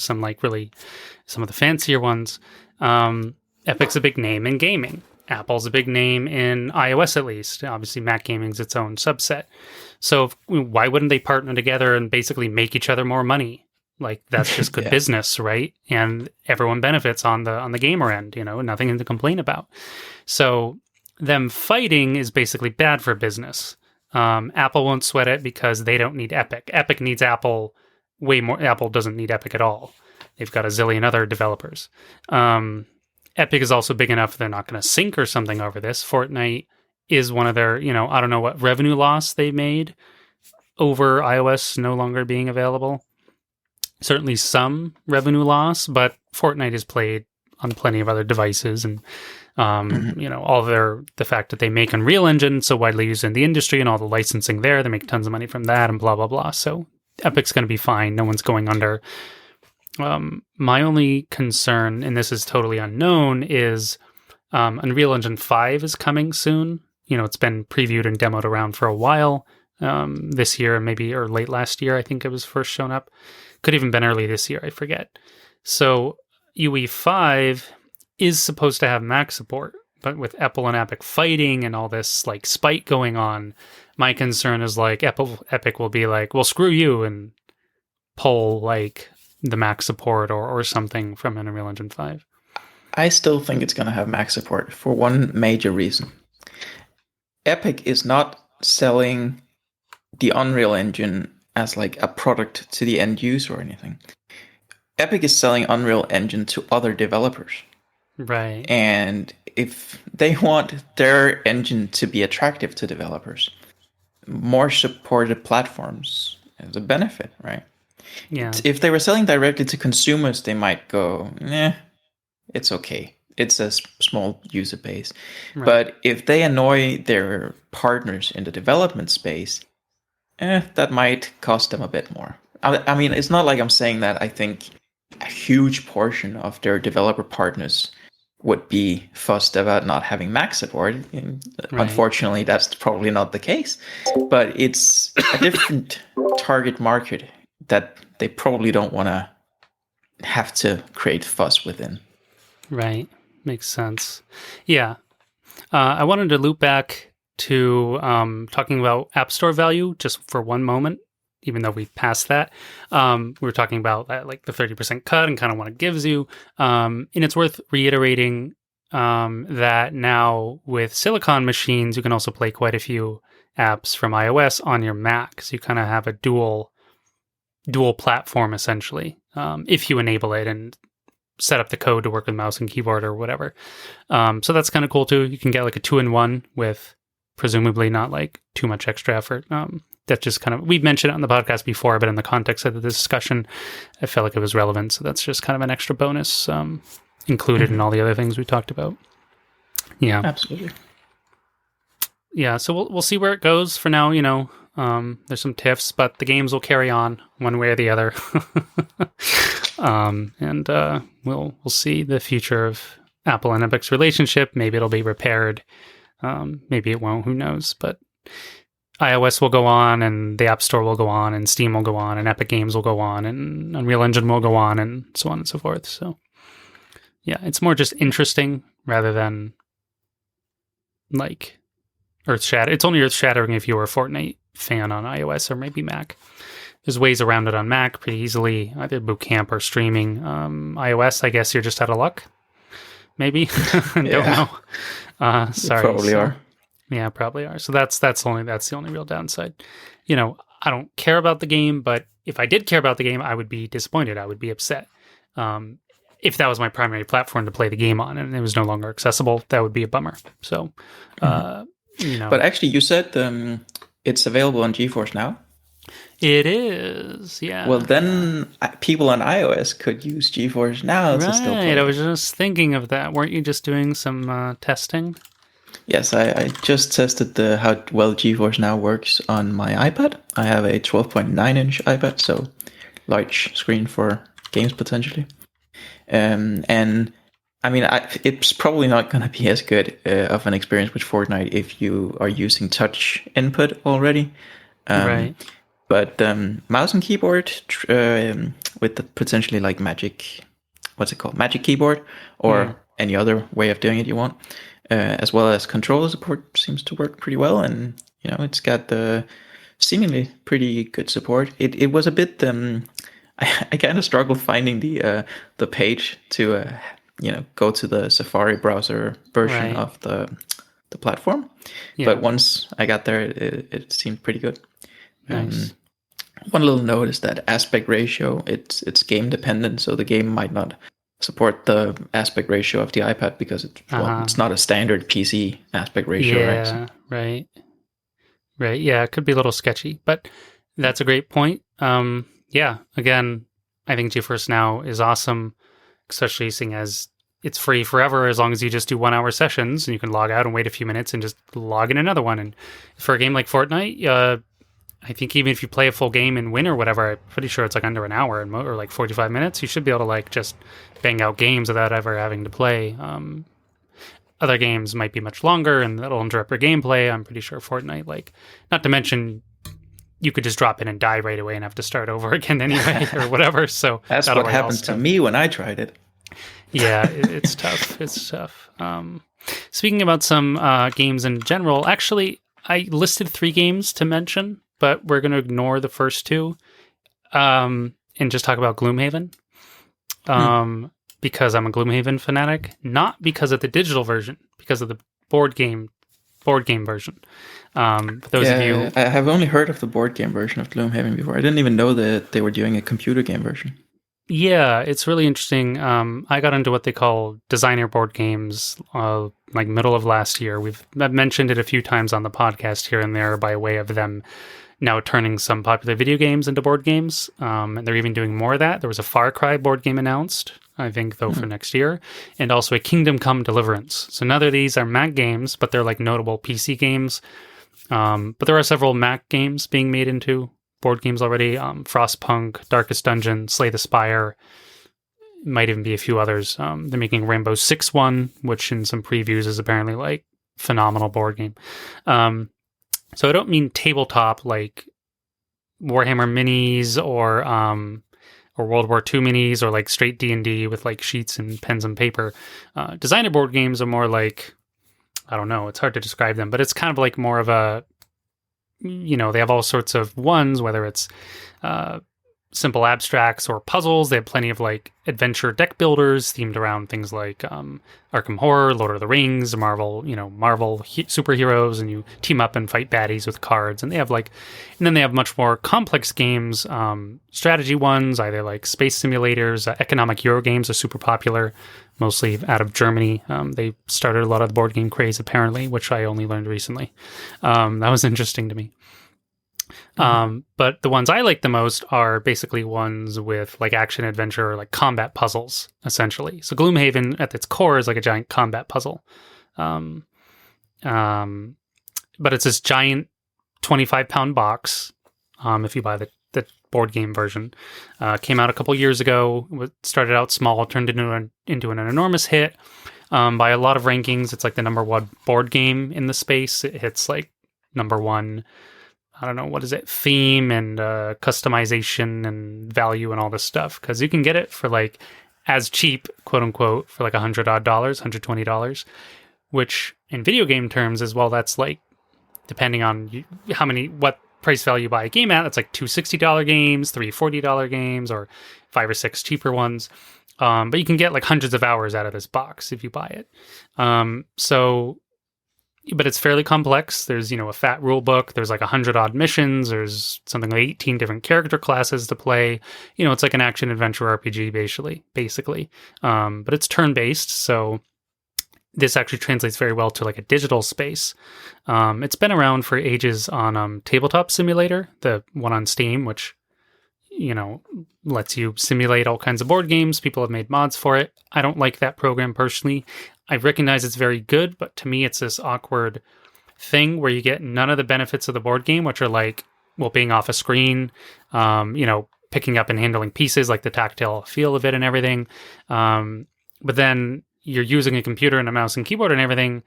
Some of the fancier ones. Epic's a big name in gaming. Apple's a big name in iOS, at least. Obviously, Mac gaming's its own subset. So why wouldn't they partner together and basically make each other more money? That's just good business, right? And everyone benefits on the gamer end. Nothing to complain about. So them fighting is basically bad for business. Apple won't sweat it because they don't need Epic. Epic needs Apple way more. Apple doesn't need Epic at all. They've got a zillion other developers. Epic is also big enough they're not going to sink or something over this. Fortnite is one of their, I don't know what revenue loss they made over iOS no longer being available. Certainly some revenue loss, but Fortnite is played on plenty of other devices, and all the fact that they make Unreal Engine so widely used in the industry and all the licensing there, they make tons of money from that and blah, blah, blah. So Epic's going to be fine. No one's going under. My only concern, and this is totally unknown, is Unreal Engine 5 is coming soon. It's been previewed and demoed around for a while this year, maybe, or late last year, I think it was first shown up. Could even been early this year, I forget. So UE5 is supposed to have Mac support, but with Apple and Epic fighting and all this like spite going on, my concern is like Epic will be like, well, screw you, and pull like the Mac support or something from Unreal Engine 5. I still think it's going to have Mac support for one major reason. Epic is not selling the Unreal Engine as like a product to the end user or anything. Epic is selling Unreal Engine to other developers. Right. And if they want their engine to be attractive to developers, more supported platforms is a benefit, right? Yeah. If they were selling directly to consumers, they might go, it's okay. It's a small user base. Right. But if they annoy their partners in the development space, that might cost them a bit more. I mean, it's not like I'm saying that I think a huge portion of their developer partners would be fussed about not having Mac support. Right. Unfortunately, that's probably not the case. But it's a different target market that they probably don't want to have to create fuss within. Right. Makes sense. Yeah. I wanted to loop back to talking about App Store value just for one moment, even though we passed that. We were talking about like the 30% cut and kind of what it gives you. And it's worth reiterating that now with Silicon machines, you can also play quite a few apps from iOS on your Mac. So you kind of have a dual platform essentially, if you enable it and set up the code to work with mouse and keyboard or whatever. So that's kind of cool too. You can get like a 2-in-1 with presumably not like too much extra effort. That just kind of, we've mentioned it on the podcast before, but in the context of the discussion, I felt like it was relevant. So that's just kind of an extra bonus included in all the other things we talked about. Yeah, absolutely. Yeah, so we'll see where it goes. For now, there's some tiffs, but the games will carry on one way or the other. And we'll see the future of Apple and Epic's relationship. Maybe it'll be repaired. Maybe it won't. Who knows? But iOS will go on, and the App Store will go on, and Steam will go on, and Epic Games will go on, and Unreal Engine will go on, and so on and so forth. So, yeah, it's more just interesting rather than like earth-shattering. It's only earth-shattering if you were a Fortnite fan on iOS or maybe Mac. There's ways around it on Mac pretty easily, either boot camp or streaming. iOS, I guess you're just out of luck. Maybe. Don't know. Sorry. Probably are. Yeah, probably are. So that's the only real downside. I don't care about the game, but if I did care about the game, I would be disappointed. I would be upset. If that was my primary platform to play the game on and it was no longer accessible, that would be a bummer. So, But actually, you said it's available on GeForce Now. It is, yeah. Well, then people on iOS could use GeForce Now to still play. Right, I was just thinking of that. Weren't you just doing some testing? Yes, I just tested how well GeForce Now works on my iPad. I have a 12.9-inch iPad, so large screen for games potentially. And I mean, it's probably not going to be as good of an experience with Fortnite if you are using touch input already. Right. But mouse and keyboard with the potentially like magic keyboard or any other way of doing it you want, as well as controller support seems to work pretty well. And, it's got the seemingly pretty good support. It was a bit, I kind of struggled finding the page to, go to the Safari browser version of the platform. Yeah. But once I got there, it seemed pretty good. Nice. One little note is that aspect ratio, it's game dependent, so the game might not support the aspect ratio of the iPad because it's not a standard PC aspect ratio. Yeah, right. Yeah, it could be a little sketchy, but That's a great point. Yeah, again, I think GeForce Now is awesome, especially seeing as it's free forever as long as you just do 1 hour sessions and you can log out and wait a few minutes and just log in another one. And for a game like Fortnite, I think even if you play a full game and win or whatever, I'm pretty sure it's like under an hour or like 45 minutes. You should be able to like just bang out games without ever having to play. Other games might be much longer and that'll interrupt your gameplay. I'm pretty sure Fortnite, like, not to mention you could just drop in and die right away and have to start over again anyway or whatever. So That's what happened to me when I tried it. Yeah, it's tough. It's tough. Speaking about some games in general, actually, I listed 3 games to mention, but we're going to ignore the first 2 and just talk about Gloomhaven. Because I'm a Gloomhaven fanatic, not because of the digital version, because of the board game version. For those of you, I have only heard of the board game version of Gloomhaven before. I didn't even know that they were doing a computer game version. Yeah, it's really interesting. I got into what they call designer board games like middle of last year. I've mentioned it a few times on the podcast here and there by way of them now turning some popular video games into board games. And they're even doing more of that. There was a Far Cry board game announced, I think, though, for next year, and also a Kingdom Come Deliverance. So none of these are Mac games, but they're like notable PC games. But there are several Mac games being made into board games already. Frostpunk, Darkest Dungeon, Slay the Spire, might even be a few others. They're making Rainbow Six one, which in some previews is apparently like phenomenal board game. So I don't mean tabletop like Warhammer minis or World War II minis or like straight D&D with like sheets and pens and paper. Designer board games are more like, I don't know, it's hard to describe them, but it's kind of like more of a, they have all sorts of ones, whether it's simple abstracts or puzzles. They have plenty of like adventure deck builders themed around things like Arkham Horror, Lord of the Rings, Marvel superheroes, and you team up and fight baddies with cards. And then they have much more complex games, strategy ones, either like space simulators. Economic Euro games are super popular, mostly out of Germany. They started a lot of the board game craze apparently, which I only learned recently. That was interesting to me. But the ones I like the most are basically ones with like action adventure or like combat puzzles, essentially. So Gloomhaven at its core is like a giant combat puzzle. But it's this giant 25-pound box. If you buy the board game version, came out a couple years ago, started out small, turned into an enormous hit. By a lot of rankings, it's like the number 1 board game in the space. It hits like number 1, I don't know, what is it, theme and customization and value and all this stuff. Because you can get it for like as cheap, quote unquote, for like $100 odd, $120, which in video game terms as well, that's like, depending on what price value you buy a game at, that's like 2 $60 games, 3 $40 games, or 5 or 6 cheaper ones. But you can get like hundreds of hours out of this box if you buy it. But it's fairly complex. There's, a fat rule book. There's like 100 odd missions. There's something like 18 different character classes to play. It's like an action adventure RPG basically. But it's turn-based, so this actually translates very well to like a digital space. It's been around for ages on Tabletop Simulator, the one on Steam, which lets you simulate all kinds of board games. People have made mods for it. I don't like that program personally. I recognize it's very good, but to me, it's this awkward thing where you get none of the benefits of the board game, which are like, being off a screen, picking up and handling pieces, like the tactile feel of it and everything. But then you're using a computer and a mouse and keyboard and everything,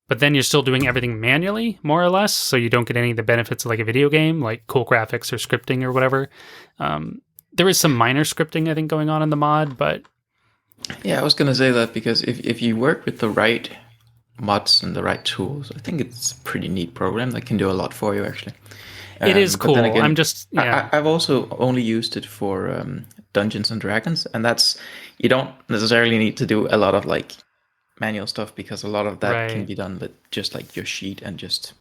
but then you're still doing everything manually, more or less, so you don't get any of the benefits of like a video game, like cool graphics or scripting or whatever. There is some minor scripting, I think, going on in the mod, but... Yeah, I was going to say that because if you work with the right mods and the right tools, I think it's a pretty neat program that can do a lot for you, actually. It is cool. Then again, yeah. I've also only used it for Dungeons and Dragons, and you don't necessarily need to do a lot of like manual stuff because a lot of that can be done with just like your sheet and just...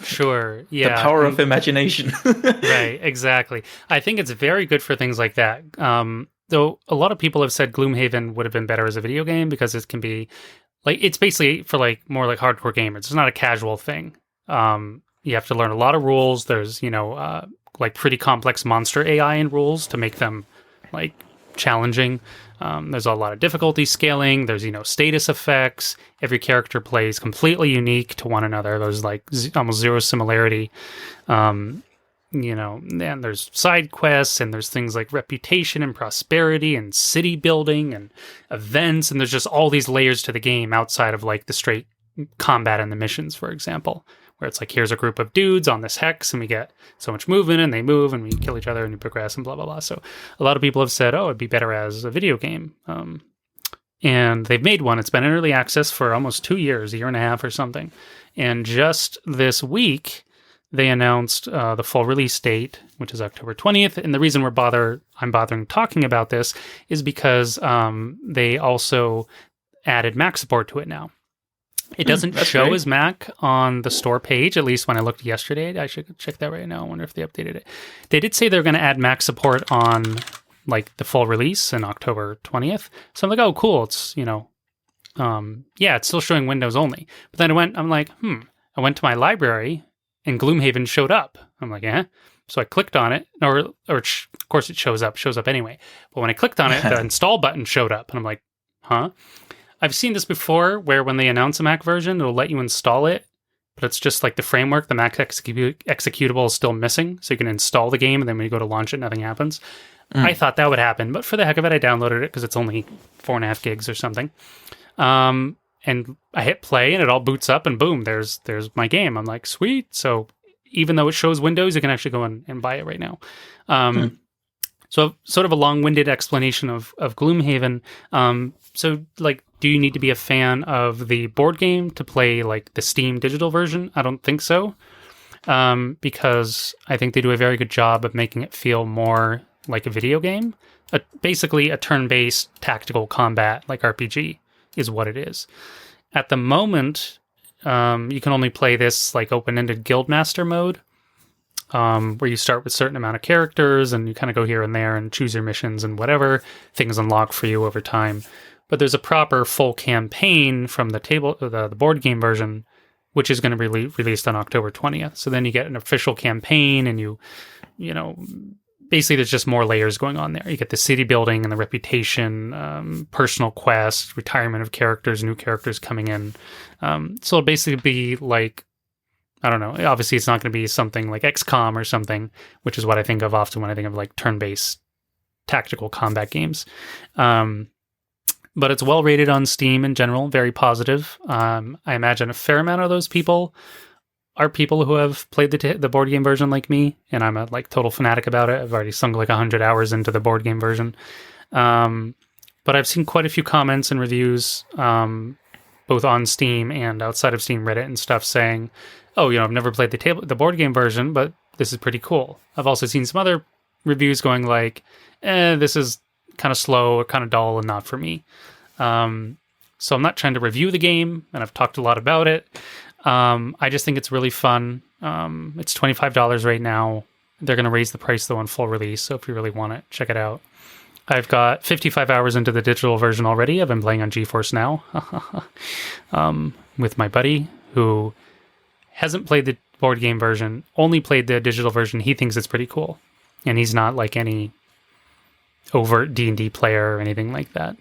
Sure, yeah. The power of imagination. Right, exactly. I think it's very good for things like that. Though a lot of people have said Gloomhaven would have been better as a video game because it can be like, it's basically for like more like hardcore gamers. It's not a casual thing. You have to learn a lot of rules. There's, like pretty complex monster AI and rules to make them like challenging. There's a lot of difficulty scaling. There's, status effects. Every character plays completely unique to one another. There's like almost zero similarity. And there's side quests, and there's things like reputation and prosperity and city building and events. And there's just all these layers to the game outside of like the straight combat and the missions, for example, where it's like, here's a group of dudes on this hex and we get so much movement and they move and we kill each other and we progress and blah, blah, blah. So a lot of people have said, oh, it'd be better as a video game. And they've made one. It's been in early access for almost 2 years, a year and a half or something. And just this week, they announced the full release date, which is October 20th. And the reason I'm bothering talking about this is because they also added Mac support to it now. It doesn't show great. as Mac on the store page, at least when I looked yesterday. I should check that right now. I wonder if they updated it. They did say they're going to add Mac support on like the full release in October 20th. So I'm like, oh, cool. It's, it's still showing Windows only. But then I went to my library and Gloomhaven showed up. I'm like, eh. So I clicked on it, or of course it shows up anyway. But when I clicked on it, the install button showed up and I'm like, huh? I've seen this before where when they announce a Mac version, it'll let you install it, but it's just like the framework, the Mac executable is still missing. So you can install the game, and then when you go to launch it, nothing happens. I thought that would happen, but for the heck of it, I downloaded it because it's only 4.5 gigs or something. And I hit play and it all boots up and boom, there's my game. I'm like, sweet. So even though it shows Windows, you can actually go and buy it right now. So sort of a long-winded explanation of Gloomhaven. So like, do you need to be a fan of the board game to play like the Steam digital version? I don't think so. Because I think they do a very good job of making it feel more like a video game. Basically a turn-based tactical combat like RPG is what it is. At the moment, you can only play this like open-ended Guildmaster mode, where you start with a certain amount of characters and you kind of go here and there and choose your missions and whatever things unlock for you over time. But there's a proper full campaign from the board game version, which is going to be released on October 20th. So then you get an official campaign and basically there's just more layers going on there. You get the city building and the reputation, personal quest, retirement of characters, new characters coming in. So it'll basically be like, I don't know, obviously it's not going to be something like XCOM or something, which is what I think of often when I think of like turn-based tactical combat games. But it's well rated on Steam in general, very positive. I imagine a fair amount of those people are people who have played the board game version like me, and I'm a like total fanatic about it. I've already sunk like 100 hours into the board game version. But I've seen quite a few comments and reviews, both on Steam and outside of Steam, Reddit and stuff, saying, oh, I've never played the board game version, but this is pretty cool. I've also seen some other reviews going like, this is kind of slow or kind of dull and not for me. So I'm not trying to review the game, and I've talked a lot about it. I just think it's really fun. It's $25 right now. They're going to raise the price though on full release, so if you really want it, check it out. I've got 55 hours into the digital version already. I've been playing on GeForce Now with my buddy who hasn't played the board game version, only played the digital version. He thinks it's pretty cool, and he's not like any overt D&D player or anything like that.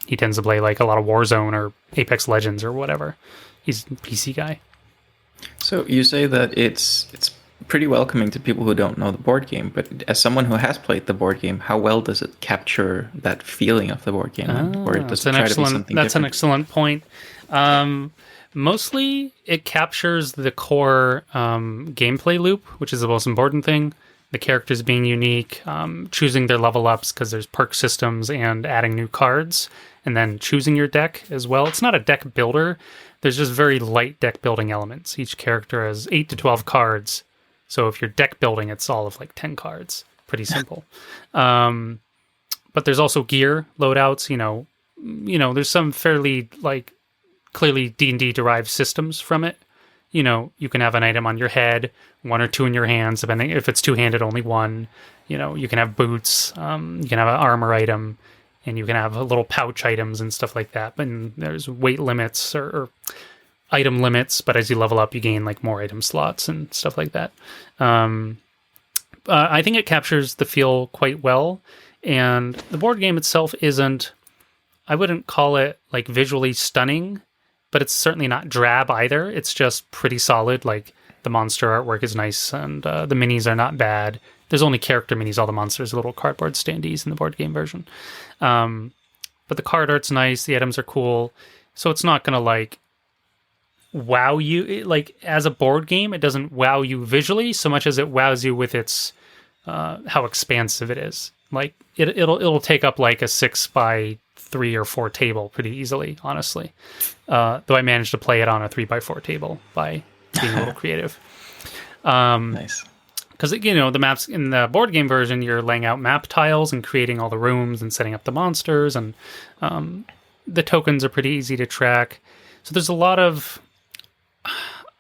He tends to play like a lot of Warzone or Apex Legends or whatever. He's a PC guy. So you say that it's pretty welcoming to people who don't know the board game, but as someone who has played the board game, how well does it capture that feeling of the board game? Or does it try to be something different? That's an excellent point. Mostly it captures the core gameplay loop, which is the most important thing. The characters being unique, choosing their level ups because there's perk systems and adding new cards, and then choosing your deck as well. It's not a deck builder. There's just very light deck building elements. Each character has 8 to 12 cards. So if you're deck building, it's all of like 10 cards. Pretty simple. But there's also gear loadouts. There's some fairly like clearly D&D derived systems from it. You can have an item on your head, 1 or 2 in your hands, depending if it's two-handed, only 1. You can have boots, you can have an armor item, and you can have little pouch items and stuff like that. But there's weight limits or item limits, but as you level up, you gain like more item slots and stuff like that. I think it captures the feel quite well, and the board game itself isn't. I wouldn't call it like visually stunning, but it's certainly not drab either. It's just pretty solid. Like the monster artwork is nice, and the minis are not bad. There's only character minis. All the monsters are little cardboard standees in the board game version. But the card art's nice. The items are cool. So it's not gonna like wow you. Like as a board game, it doesn't wow you visually so much as it wows you with its how expansive it is. Like it'll take up like a 6x3 or 4 table pretty easily, honestly. Though I managed to play it on a 3x4 table by being a little creative. Nice. Because, the maps in the board game version, you're laying out map tiles and creating all the rooms and setting up the monsters, and the tokens are pretty easy to track. So there's a lot of...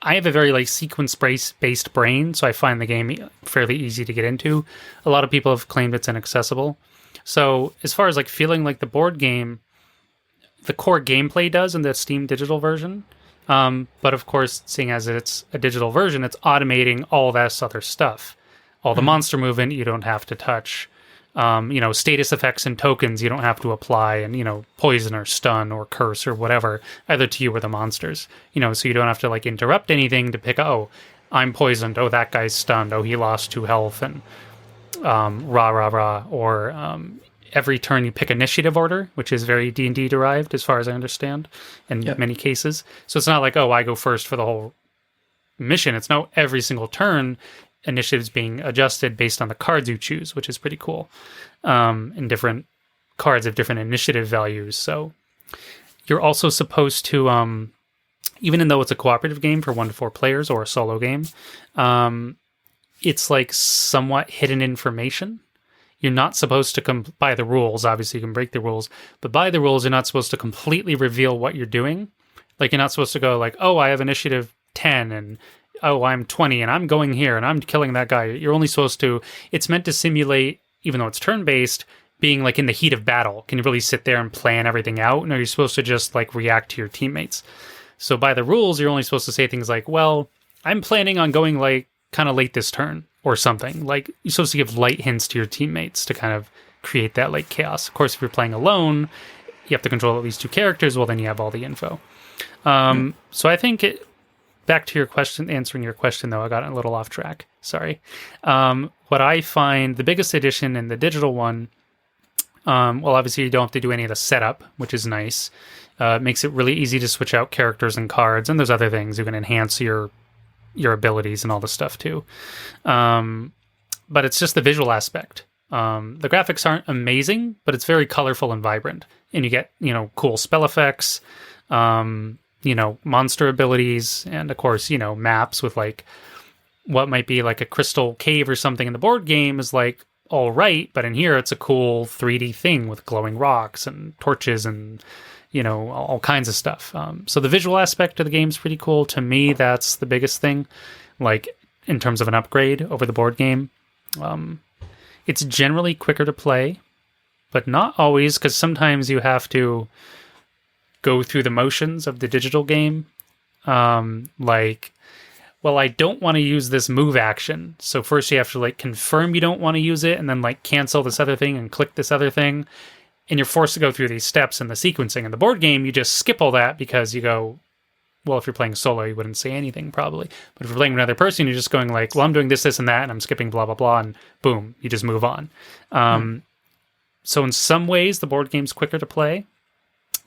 I have a very like sequence-based brain, so I find the game fairly easy to get into. A lot of people have claimed it's inaccessible. So as far as like feeling like the board game, the core gameplay does in the Steam digital version. But of course, seeing as it's a digital version, it's automating all this other stuff. All the monster movement you don't have to touch. Status effects and tokens you don't have to apply, and poison or stun or curse or whatever, either to you or the monsters. So you don't have to like interrupt anything to pick. Oh, I'm poisoned. Oh, that guy's stunned. Oh, he lost 2 health, and rah rah rah. Or every turn you pick initiative order, which is very D&D derived as far as I understand in many cases. So it's not like, oh, I go first for the whole mission. It's no, every single turn initiatives being adjusted based on the cards you choose, which is pretty cool. And different cards have different initiative values. So you're also supposed to, even though it's a cooperative game for 1 to 4 players or a solo game, it's like somewhat hidden information. You're not supposed to by the rules. Obviously, you can break the rules, but by the rules, you're not supposed to completely reveal what you're doing. Like, you're not supposed to go like, oh, I have initiative 10, and oh, I'm 20, and I'm going here, and I'm killing that guy. You're only supposed to... It's meant to simulate, even though it's turn-based, being like in the heat of battle. Can you really sit there and plan everything out? No, you're supposed to just like react to your teammates. So by the rules, you're only supposed to say things like, well, I'm planning on going like kind of late this turn, or something. Like, you're supposed to give light hints to your teammates to kind of create that like chaos. Of course, if you're playing alone, you have to control at least 2 characters. Well, then you have all the info. So I think back to your question, answering your question though, I got a little off track. Sorry. What I find the biggest addition in the digital one, well, obviously you don't have to do any of the setup, which is nice. It makes it really easy to switch out characters and cards, and there's other things you can enhance your abilities and all this stuff too. But it's just the visual aspect. The graphics aren't amazing, but it's very colorful and vibrant. And you get, cool spell effects, monster abilities, and of course, maps with like what might be like a crystal cave or something in the board game is like all right, but in here it's a cool 3D thing with glowing rocks and torches and all kinds of stuff. So the visual aspect of the game is pretty cool. To me, that's the biggest thing, like in terms of an upgrade over the board game. It's generally quicker to play, but not always, because sometimes you have to go through the motions of the digital game. Like, well, I don't want to use this move action. So first you have to like confirm you don't want to use it, and then like cancel this other thing and click this other thing. And you're forced to go through these steps in the sequencing. In the board game, you just skip all that because you go, well, if you're playing solo, you wouldn't say anything probably. But if you're playing with another person, you're just going like, well, I'm doing this, this, and that, and I'm skipping blah, blah, blah, and boom, you just move on. So in some ways, the board game's quicker to play,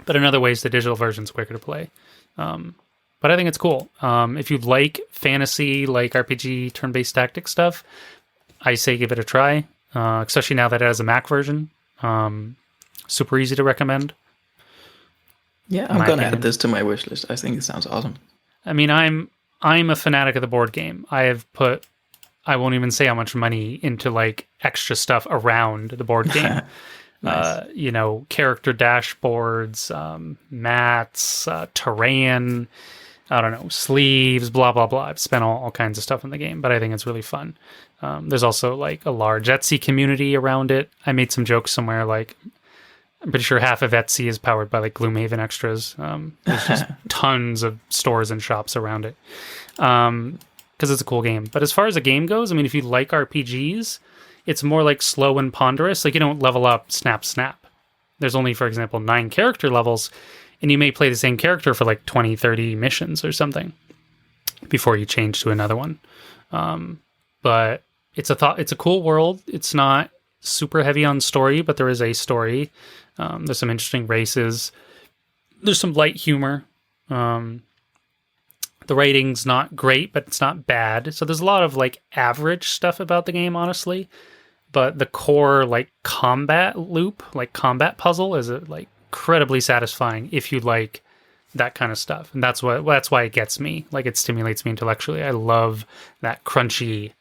but in other ways, the digital version's quicker to play. But I think it's cool. If you like fantasy, like RPG, turn-based tactic stuff, I say give it a try, especially now that it has a Mac version. Super easy to recommend. Yeah, I'm gonna add this to my wish list. I think it sounds awesome. I mean, I'm a fanatic of the board game. I won't even say how much money into like extra stuff around the board game. Nice. Character dashboards, mats, terrain, I don't know, sleeves, blah, blah, blah. I've spent all kinds of stuff in the game, but I think it's really fun. There's also like a large Etsy community around it. I made some jokes somewhere like, I'm pretty sure half of Etsy is powered by like Gloomhaven extras. There's just tons of stores and shops around it. because it's a cool game. But as far as a game goes, I mean, if you like RPGs, it's more like slow and ponderous. Like you don't level up, snap, snap. There's only, for example, 9 character levels, and you may play the same character for like 20, 30 missions or something before you change to another one. But it's a cool world. It's not super heavy on story, but there is a story. There's some interesting races. There's some light humor. The writing's not great, but it's not bad. So there's a lot of like average stuff about the game, honestly. But the core like combat loop, like combat puzzle, is like incredibly satisfying if you like that kind of stuff. And that's why it gets me. Like it stimulates me intellectually. I love that crunchy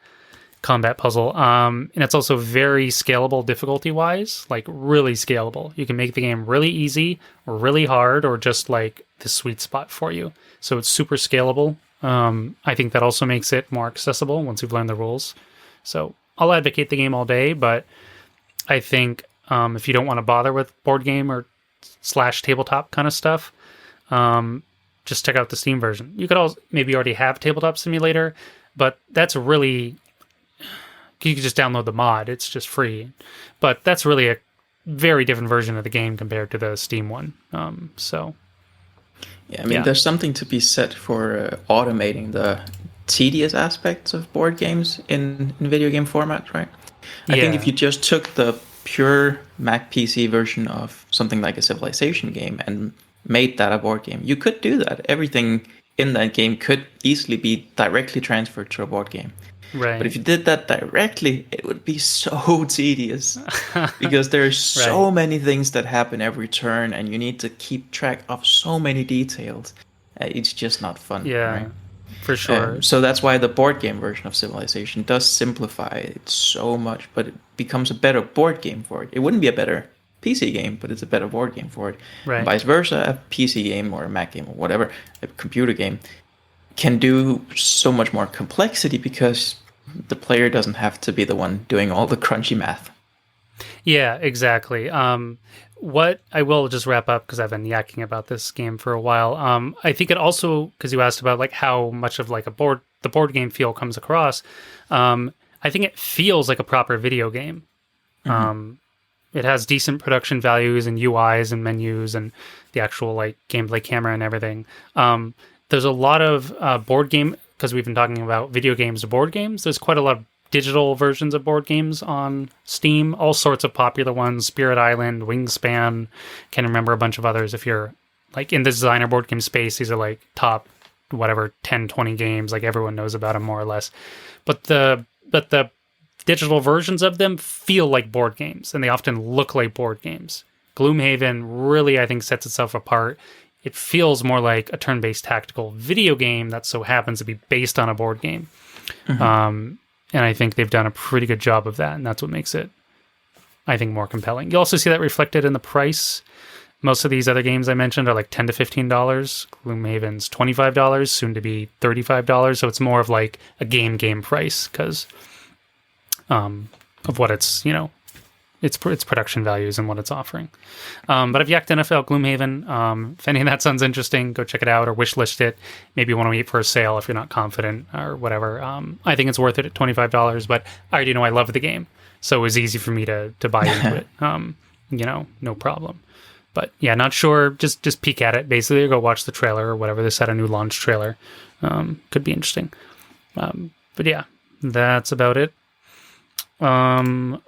combat puzzle. And it's also very scalable difficulty wise, like really scalable. You can make the game really easy or really hard or just like the sweet spot for you. So it's super scalable. I think that also makes it more accessible once you've learned the rules. So I'll advocate the game all day, but I think if you don't want to bother with board game or / tabletop kind of stuff, just check out the Steam version. You could also maybe already have Tabletop Simulator, but that's really, you can just download the mod. It's just free. But that's really a very different version of the game compared to the Steam one. Yeah, I mean, there's something to be said for automating the tedious aspects of board games in video game format, right? I think if you just took the pure Mac PC version of something like a Civilization game and made that a board game, you could do that. Everything in that game could easily be directly transferred to a board game. Right. But if you did that directly, it would be so tedious because there's so many things that happen every turn and you need to keep track of so many details. It's just not fun. Yeah, right? For sure. So that's why the board game version of Civilization does simplify it so much, but it becomes a better board game for it. It wouldn't be a better PC game, but it's a better board game for it. Right. And vice versa, a PC game or a Mac game or whatever, a computer game, can do so much more complexity because the player doesn't have to be the one doing all the crunchy math. Yeah, exactly. What I will just wrap up because I've been yakking about this game for a while. I think it also, because you asked about like how much of like the board game feel comes across. I think it feels like a proper video game. Mm-hmm. It has decent production values and UIs and menus and the actual like gameplay camera and everything. There's a lot of board game, because we've been talking about video games to board games. There's quite a lot of digital versions of board games on Steam, all sorts of popular ones, Spirit Island, Wingspan, can't remember a bunch of others. If you're like in the designer board game space, these are like top, whatever, 10, 20 games, like everyone knows about them more or less. But the digital versions of them feel like board games, and they often look like board games. Gloomhaven really, I think, sets itself apart. It feels more like a turn-based tactical video game that so happens to be based on a board game. Mm-hmm. And I think they've done a pretty good job of that, and that's what makes it, I think, more compelling. You also see that reflected in the price. Most of these other games I mentioned are like $10 to $15. Gloomhaven's $25, soon to be $35. So it's more of like a game price because of what it's, its production values and what it's offering. But I've yacked enough about Gloomhaven. If any of that sounds interesting, go check it out or wishlist it. Maybe you want to wait for a sale if you're not confident or whatever. I think it's worth it at $25, but I already know I love the game. So it was easy for me to buy into it. No problem. But yeah, not sure. Just peek at it, basically, or go watch the trailer or whatever. They set a new launch trailer. Could be interesting. But yeah, that's about it.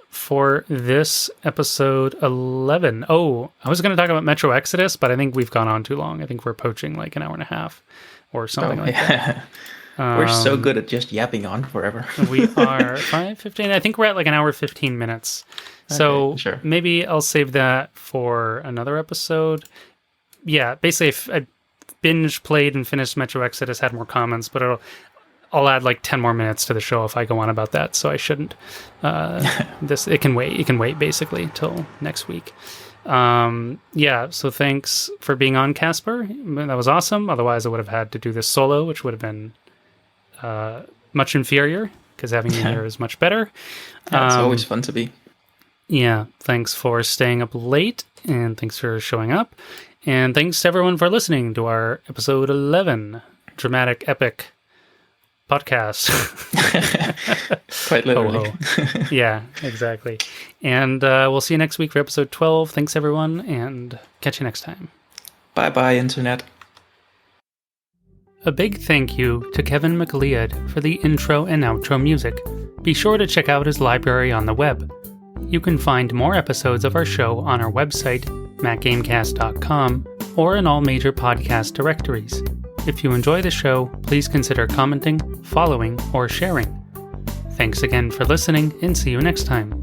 For this episode 11. Oh, I was going to talk about Metro Exodus, but I think we've gone on too long. I think we're approaching like an hour and a half or something that. We're so good at just yapping on forever. We are 5:15. I think we're at like an hour 15 minutes. So sure. Maybe I'll save that for another episode. Yeah, basically if I binge played and finished Metro Exodus, had more comments, but I'll add like 10 more minutes to the show if I go on about that, so I shouldn't. It can wait basically till next week. So thanks for being on, Casper. That was awesome. Otherwise I would have had to do this solo, which would have been much inferior, because having you here is much better. Yeah, it's always fun to be. Yeah, thanks for staying up late, and thanks for showing up. And thanks to everyone for listening to our episode 11, Dramatic Epic podcast. Quite literally. Ho, ho. Yeah, exactly. And we'll see you next week for episode 12. Thanks, everyone, and catch you next time. Bye-bye, Internet. A big thank you to Kevin MacLeod for the intro and outro music. Be sure to check out his library on the web. You can find more episodes of our show on our website, macgamecast.com, or in all major podcast directories. If you enjoy the show, please consider commenting, following, or sharing. Thanks again for listening, and see you next time.